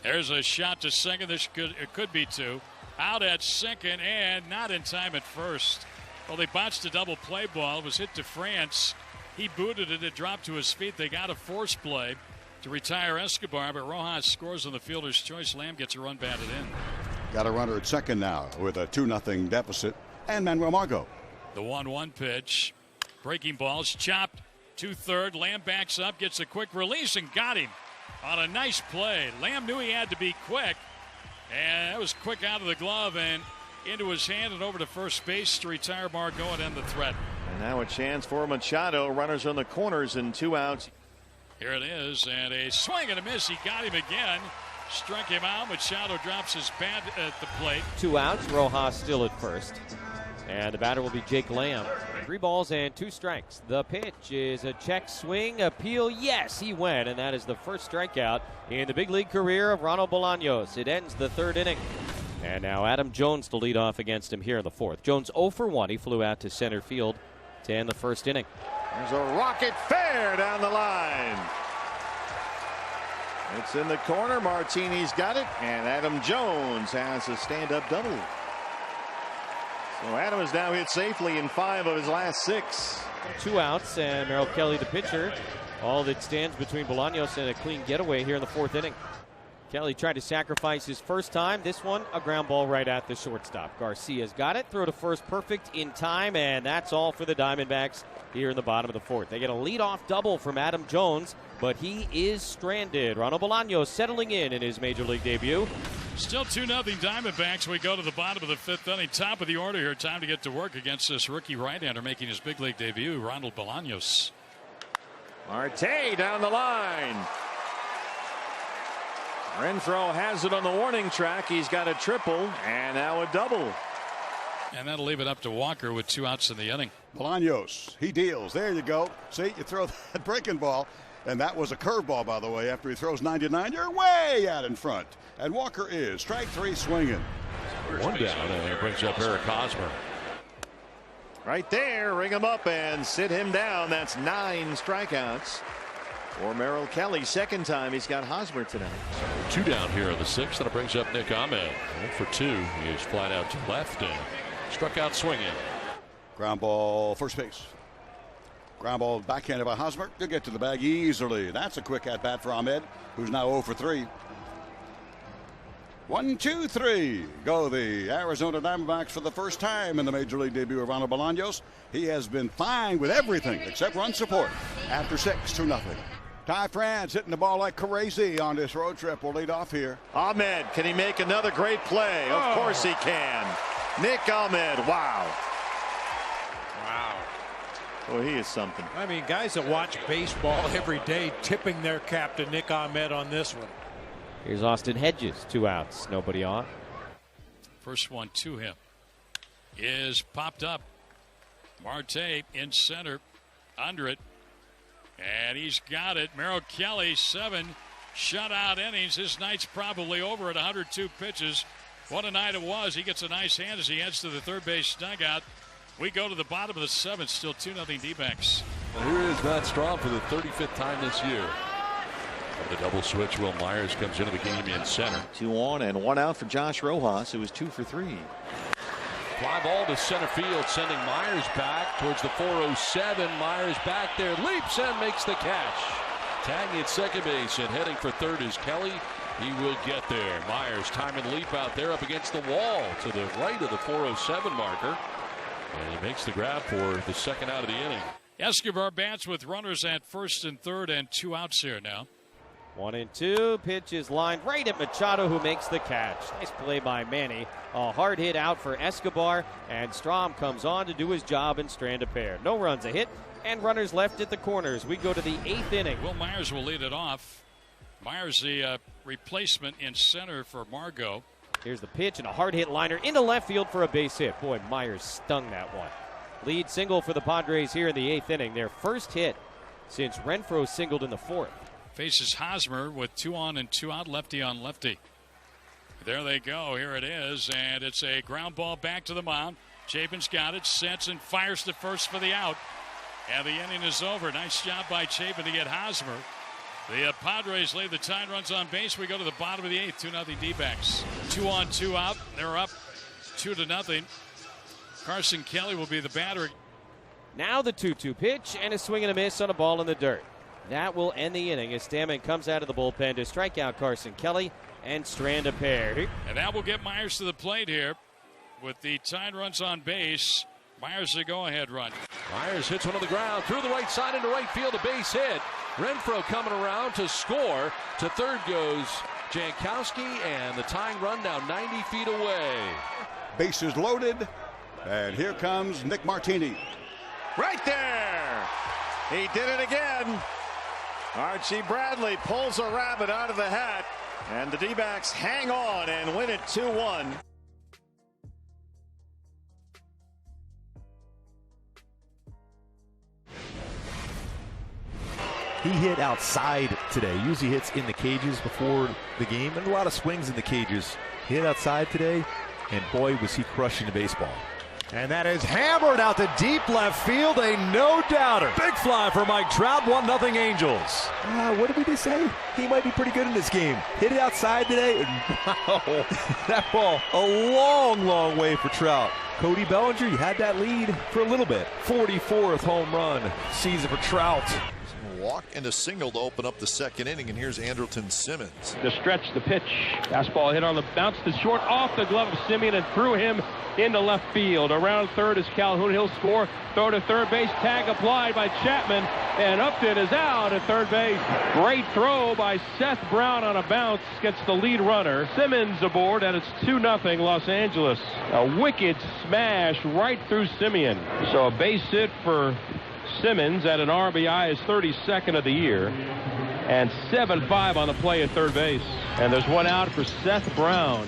There's a shot to second. It could be 2. Out at second and not in time at first. Well, they botched a double play ball. It was hit to France. He booted it. It dropped to his feet. They got a force play to retire Escobar, but Rojas scores on the fielder's choice. Lamb gets a run batted in. Got a runner at second now with a 2-0 deficit. And Manuel Margot. The 1-1 pitch. Breaking balls chopped to third. Lamb backs up, gets a quick release, and got him on a nice play. Lamb knew he had to be quick, and that was quick out of the glove and into his hand and over to first base to retire Margot and end the threat. And now a chance for Machado. Runners on the corners and 2 outs. Here it is, and a swing and a miss. He got him again. Struck him out. Machado drops his bat at the plate. 2 outs. Rojas still at first. And the batter will be Jake Lamb. 3 balls and 2 strikes. The pitch is a check swing. Appeal. Yes, he went. And that is the first strikeout in the big league career of Ronald Bolaños. It ends the 3rd inning. And now Adam Jones to lead off against him here in the 4th. Jones 0 for 1. He flew out to center field to end the 1st inning. There's a rocket fair down the line. It's in the corner. Martini's got it. And Adam Jones has a stand-up double. So Adam has now hit safely in 5 of his last 6. 2 outs, and Merrill Kelly, the pitcher. All that stands between Bolaños and a clean getaway here in the 4th inning. Kelly tried to sacrifice his first time. This one, a ground ball right at the shortstop. Garcia's got it. Throw to first perfect in time, and that's all for the Diamondbacks here in the bottom of the fourth. They get a leadoff double from Adam Jones, but he is stranded. Ronald Bolaños settling in his Major League debut. Still 2-0 Diamondbacks. We go to the bottom of the fifth inning. Top of the order here. Time to get to work against this rookie right-hander making his big league debut, Ronald Bolaños. Marte down the line. Renfroe has it on the warning track. He's got a triple and now a double. And that'll leave it up to Walker with 2 outs in the inning. Bolaños, he deals. There you go. See, you throw that breaking ball, and that was a curveball, by the way. After he throws 99, you're way out in front. And Walker is strike 3 swinging. 1 down, and it brings up Eric Hosmer. Right there, ring him up and sit him down. That's 9 strikeouts for Merrill Kelly. Second time he's got Hosmer tonight. 2 down here in the 6th, and it brings up Nick Ahmed. 1 for 2. He is flat out to left and struck out swinging. Ground ball, first base. Ground ball backhanded by Hosmer. He'll get to the bag easily. That's a quick at bat for Ahmed, who's now 0 for 3. 1, 2, 3. Go the Arizona Diamondbacks for the first time in the Major League debut of Ronald Bolaños. He has been fine with everything except run support. After 6, 2-0. Ty France hitting the ball like crazy on this road trip. Will lead off here. Ahmed, can he make another great play? Of course he can. Nick Ahmed, wow. Wow. Well, he is something. I mean, guys that watch baseball every day tipping their cap to Nick Ahmed on this one. Here's Austin Hedges, 2 outs, nobody on. First one to him is popped up. Marte in center, under it, and he's got it. Merrill Kelly, 7 shutout innings. His night's probably over at 102 pitches. What a night it was. He gets a nice hand as he heads to the third base dugout. We go to the bottom of the 7th, still 2-0 D-backs. Well, here is Matt Strahm for the 35th time this year. The double switch. Will Myers comes into the game in center. 2 on and 1 out for Josh Rojas, who was 2 for 3. Fly ball to center field, sending Myers back towards the 407. Myers back there, leaps and makes the catch. Tagging at second base and heading for third is Kelly. He will get there. Myers time and leap out there up against the wall to the right of the 407 marker. And he makes the grab for the second out of the inning. Escobar bats with runners at first and third and 2 outs here now. 1-2. Pitch is lined right at Machado, who makes the catch. Nice play by Manny. A hard hit out for Escobar, and Strahm comes on to do his job and strand a pair. No runs, a hit, and runners left at the corners. We go to the 8th inning. Will Myers will lead it off. Myers, the replacement in center for Margot. Here's the pitch and a hard hit liner into left field for a base hit. Boy, Myers stung that one. Lead single for the Padres here in the 8th inning. Their first hit since Renfroe singled in the 4th. Faces Hosmer with 2 on and 2 out, lefty on lefty. There they go. Here it is, and it's a ground ball back to the mound. Chapin's got it, sets and fires to first for the out. And the inning is over. Nice job by Chapin to get Hosmer. The Padres leave the tying runs on base. We go to the bottom of the 8th, 2-0 D-backs. 2 on, 2 out. They're up 2-0. Carson Kelly will be the batter. Now the 2-2 pitch and a swing and a miss on a ball in the dirt. That will end the inning as Stammen comes out of the bullpen to strike out Carson Kelly and strand a pair. And that will get Myers to the plate here with the tying runs on base. Myers a go-ahead run. Myers hits one on the ground through the right side into right field, a base hit. Renfroe coming around to score. To third goes Jankowski, and the tying run now 90 feet away. Bases loaded, and here comes Nick Martini. Right there! He did it again. Archie Bradley pulls a rabbit out of the hat, and the D-backs hang on and win it 2-1. He hit outside today. Usually hits in the cages before the game, and a lot of swings in the cages. He hit outside today, and boy, was he crushing the baseball. And that is hammered out to deep left field, a no-doubter. Big fly for Mike Trout, 1-0 Angels. What did we just say? He might be pretty good in this game. Hit it outside today, and wow, that ball a long, long way for Trout. Cody Bellinger, you had that lead for a little bit. 44th home run season for Trout. walk and a single to open up the second inning. And here's Andrelton Simmons. The stretch, the pitch. Fastball hit on the bounce to short off the glove of Simeon and threw him into left field. Around third is Calhoun. He'll score. Throw to third base. Tag applied by Chapman. And Upton is out at third base. Great throw by Seth Brown on a bounce. Gets the lead runner. Simmons aboard, and it's 2-0 Los Angeles. A wicked smash right through Simeon. So a base hit for Simmons at an RBI, his 32nd of the year. And 7-5 on the play at third base. And there's one out for Seth Brown.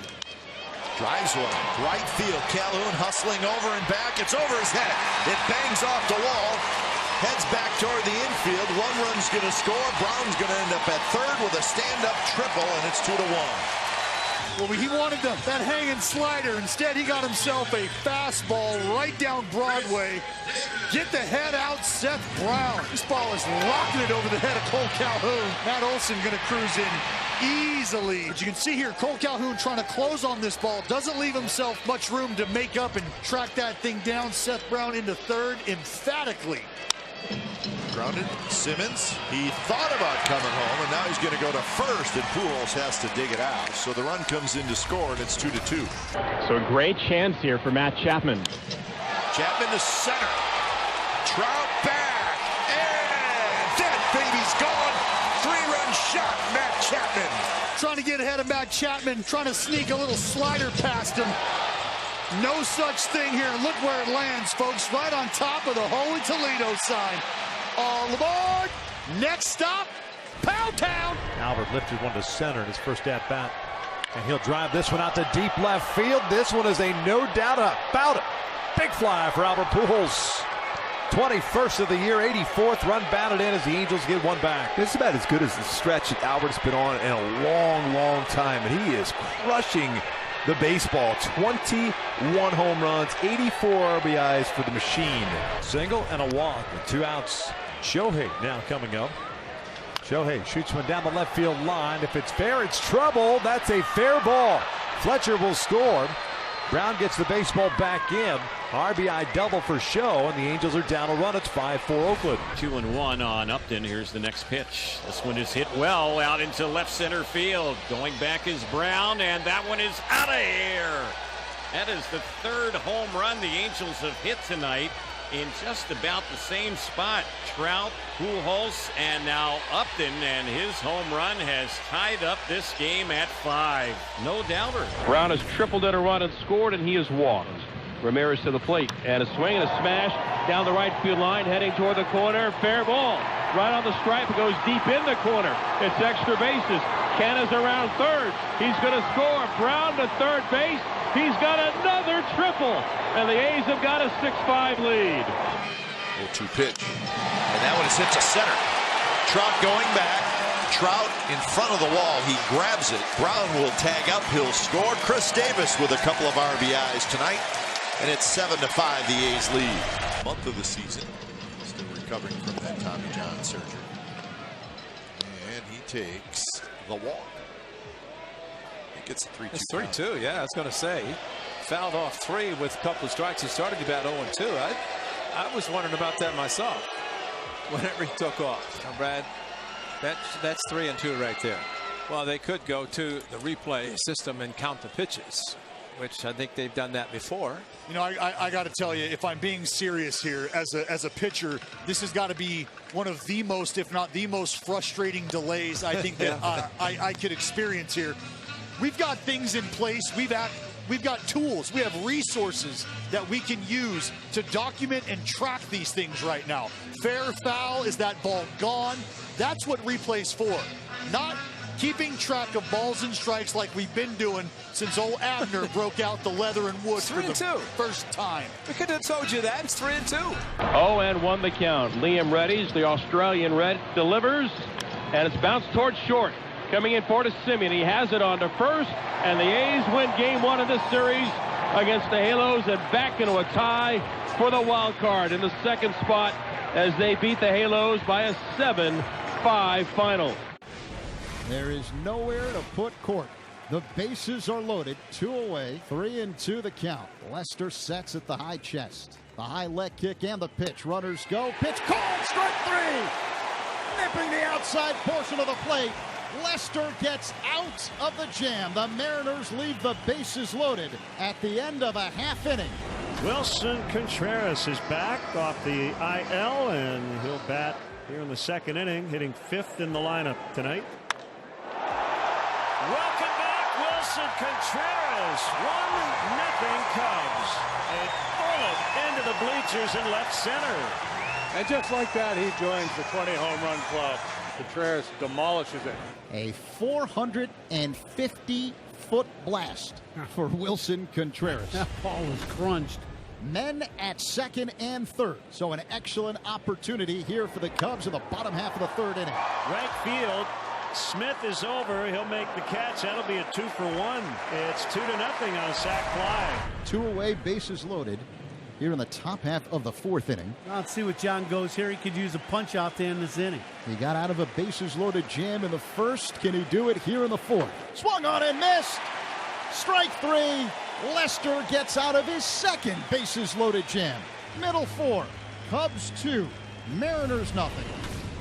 Drives one. Right field. Calhoun hustling over and back. It's over his head. It bangs off the wall. Heads back toward the infield. One run's going to score. Brown's going to end up at third with a stand-up triple, and it's 2-1. Well, he wanted that hanging slider. Instead, he got himself a fastball right down Broadway. Get the head out, Seth Brown. This ball is rocking it over the head of Cole Calhoun. Matt Olson going to cruise in easily. But you can see here, Cole Calhoun trying to close on this ball. Doesn't leave himself much room to make up and track that thing down. Seth Brown into third emphatically. Grounded. Simmons, he thought about coming home, and now he's going to go to first, and Pujols has to dig it out. So the run comes in to score, and it's 2-2. So a great chance here for Matt Chapman. Chapman to center. Trout back, and that baby's gone. 3-run shot, Matt Chapman. Trying to get ahead of Matt Chapman, trying to sneak a little slider past him. No such thing here. Look where it lands, folks. Right on top of the Holy Toledo sign. All aboard. Next stop, Pound Town. Albert lifted one to center in his first at-bat. And he'll drive this one out to deep left field. This one is a no doubt about it. Big fly for Albert Pujols. 21st of the year, 84th run batted in as the Angels get one back. This is about as good as the stretch that Albert's been on in a long, long time. And he is crushing the baseball. 21 home runs, 84 RBIs for the machine. Single and a walk with 2 outs. Shohei now coming up. Shohei shoots one down the left field line. If it's fair, it's trouble. That's a fair ball. Fletcher will score. Brown gets the baseball back in. RBI double for Show, and the Angels are down a run. It's 5-4 Oakland. 2-1 on Upton. Here's the next pitch. This one is hit well out into left center field. Going back is Brown, and that one is out of here. That is the third home run the Angels have hit tonight in just about the same spot. Trout, Pujols, and now Upton, and his home run has tied up this game at 5. No doubter. Brown has tripled in a run and scored, and he has walked. Ramirez to the plate, and a swing and a smash down the right field line, heading toward the corner. Fair ball. Right on the stripe. It goes deep in the corner. It's extra bases. Canna's around third. He's going to score. Brown to third base. He's got another triple, and the A's have got a 6-5 lead. 0-2 pitch, and that one is hit to center. Trout going back. Trout in front of the wall. He grabs it. Brown will tag up. He'll score. Chris Davis with a couple of RBIs tonight. And it's 7-5, the A's lead. Month of the season. Still recovering from that Tommy John surgery. And he takes the walk. He gets a 3-2. It's 3-2, yeah, I was going to say. He fouled off 3 with a couple of strikes. He started about 0-2. I was wondering about that myself whenever he took off. Now, Brad, that's 3-2 right there. Well, they could go to the replay system and count the pitches, which I think they've done that before. You know, I got to tell you, if I'm being serious here, as a pitcher, this has got to be one of the most, if not the most frustrating delays I think that I could experience here. We've got things in place. We've got tools. We have resources that we can use to document and track these things right now. Fair, foul, is that ball gone? That's what replay's for. Not keeping track of balls and strikes like we've been doing since old Abner broke out the leather and wood for the first time. We could have told you that. It's 3-2. 0-1 the count. Liam Reddies, the Australian Red, delivers, and it's bounced towards short. Coming in for to Simeon. He has it on to first, and the A's win game 1 of this series against the Halos and back into a tie for the wild card in the second spot as they beat the Halos by a 7-5 final. There is nowhere to put Court. The bases are loaded. 2 away. 3-2 the count. Lester sets at the high chest. The high leg kick and the pitch. Runners go. Pitch called. Strike 3. nipping the outside portion of the plate. Lester gets out of the jam. The Mariners leave the bases loaded at the end of a half inning. Wilson Contreras is back off the IL, and he'll bat here in the second inning, hitting 5th in the lineup tonight. Welcome back, Wilson Contreras. 1-0 Cubs. A bullet into the bleachers in left center. And just like that, he joins the 20 home run club. Contreras demolishes it. A 450-foot blast for Wilson Contreras. That ball was crunched. Men at second and third. So an excellent opportunity here for the Cubs in the bottom half of the third inning. Right field. Smith is over. He'll make the catch. That'll be a 2-for-1. It's 2-0 on a sac fly. 2 away, bases loaded here in the top half of the fourth inning. Let's see what John goes here. He could use a punch out there in this inning. He got out of a bases loaded jam in the first. Can he do it here in the fourth? Swung on and missed. Strike 3. Lester gets out of his second bases loaded jam. Middle 4. Cubs 2. Mariners nothing.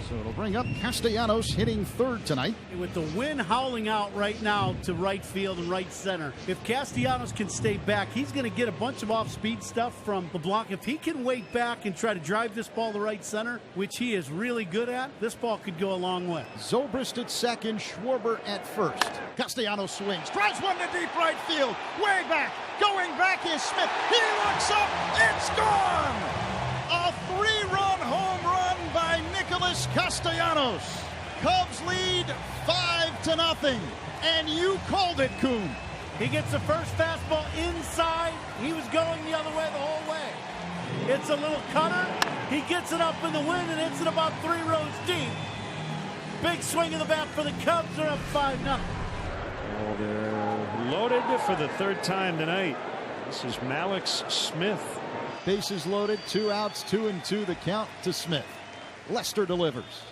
So it'll bring up Castellanos hitting third tonight. With the wind howling out right now to right field and right center, if Castellanos can stay back, he's going to get a bunch of off-speed stuff from LeBlanc. If he can wait back and try to drive this ball to right center, which he is really good at, this ball could go a long way. Zobrist at second, Schwarber at first. Castellanos swings, drives one to deep right field, way back. Going back is Smith. He looks up, it's gone! A 3-run home run by Nicholas Castellanos. Cubs lead 5-0. And you called it, Coon. He gets the first fastball inside. He was going the other way the whole way. It's a little cutter. He gets it up in the wind and hits it about 3 rows deep. Big swing of the bat for the Cubs. They're up 5-0. Well, they're loaded for the third time tonight. This is Mallex Smith. Bases loaded, 2 outs, 2-2 the count to Smith. Lester delivers.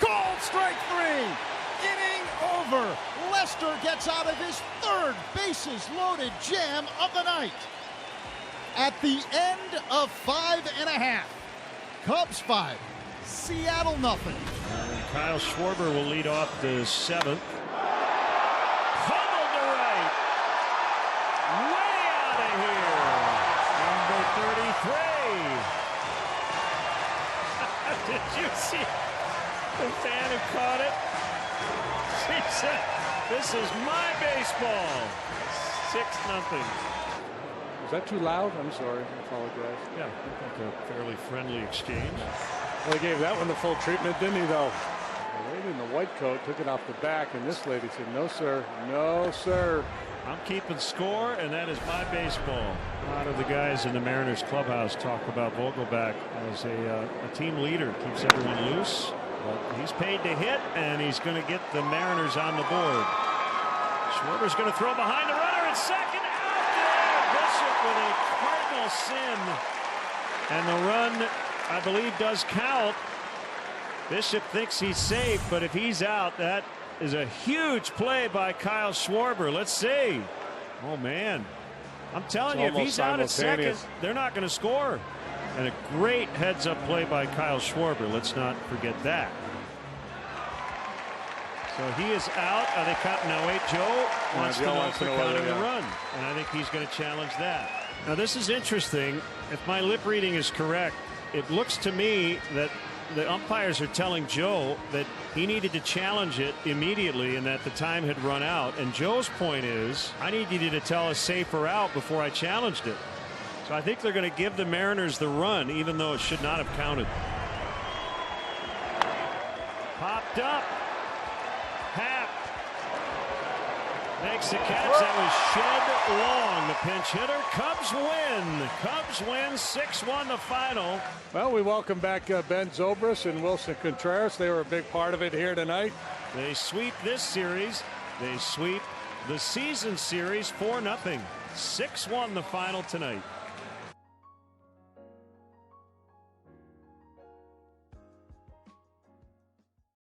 Called strike 3. Inning over. Lester gets out of his third bases loaded jam of the night. At the end of 5.5. Cubs 5. Seattle nothing. And Kyle Schwarber will lead off the 7th. Fumbled to right. Way out of here. Number 33. Did you see the fan who caught it? She said, "This is my baseball." 6-0. Was that too loud? I'm sorry. I apologize. Yeah, I think a fairly friendly exchange. Well, he gave that one the full treatment, didn't he, though? The lady in the white coat took it off the back, and this lady said, "No, sir. No, sir." I'm keeping score, and that is my baseball. A lot of the guys in the Mariners clubhouse talk about Vogelbach as a team leader. Keeps everyone loose, but he's paid to hit, and he's going to get the Mariners on the board. Schwarber's going to throw behind the runner at second. Out there! Bishop with a cardinal sin. And the run, I believe, does count. Bishop thinks he's safe, but if he's out, that is a huge play by Kyle Schwarber. Let's see. Oh, man. I'm telling you, if he's out at second, they're not going to score. And a great heads-up play by Kyle Schwarber. Let's not forget that. So he is out. Are they counting? No, wait, Joe wants to know if they're counting the run. And I think he's going to challenge that. Now, this is interesting. If my lip reading is correct, it looks to me that the umpires are telling Joe that he needed to challenge it immediately and that the time had run out. And Joe's point is, I need you to tell us safe or out before I challenged it. So I think they're going to give the Mariners the run, even though it should not have counted. Popped up. Happ makes the catch. That was Shed Long, the pinch hitter. Cubs win. Cubs win 6-1 the final. Well, we welcome back Ben Zobrist and Wilson Contreras. They were a big part of it here tonight. They sweep this series. They sweep the season series 4-0. 6-1 the final tonight.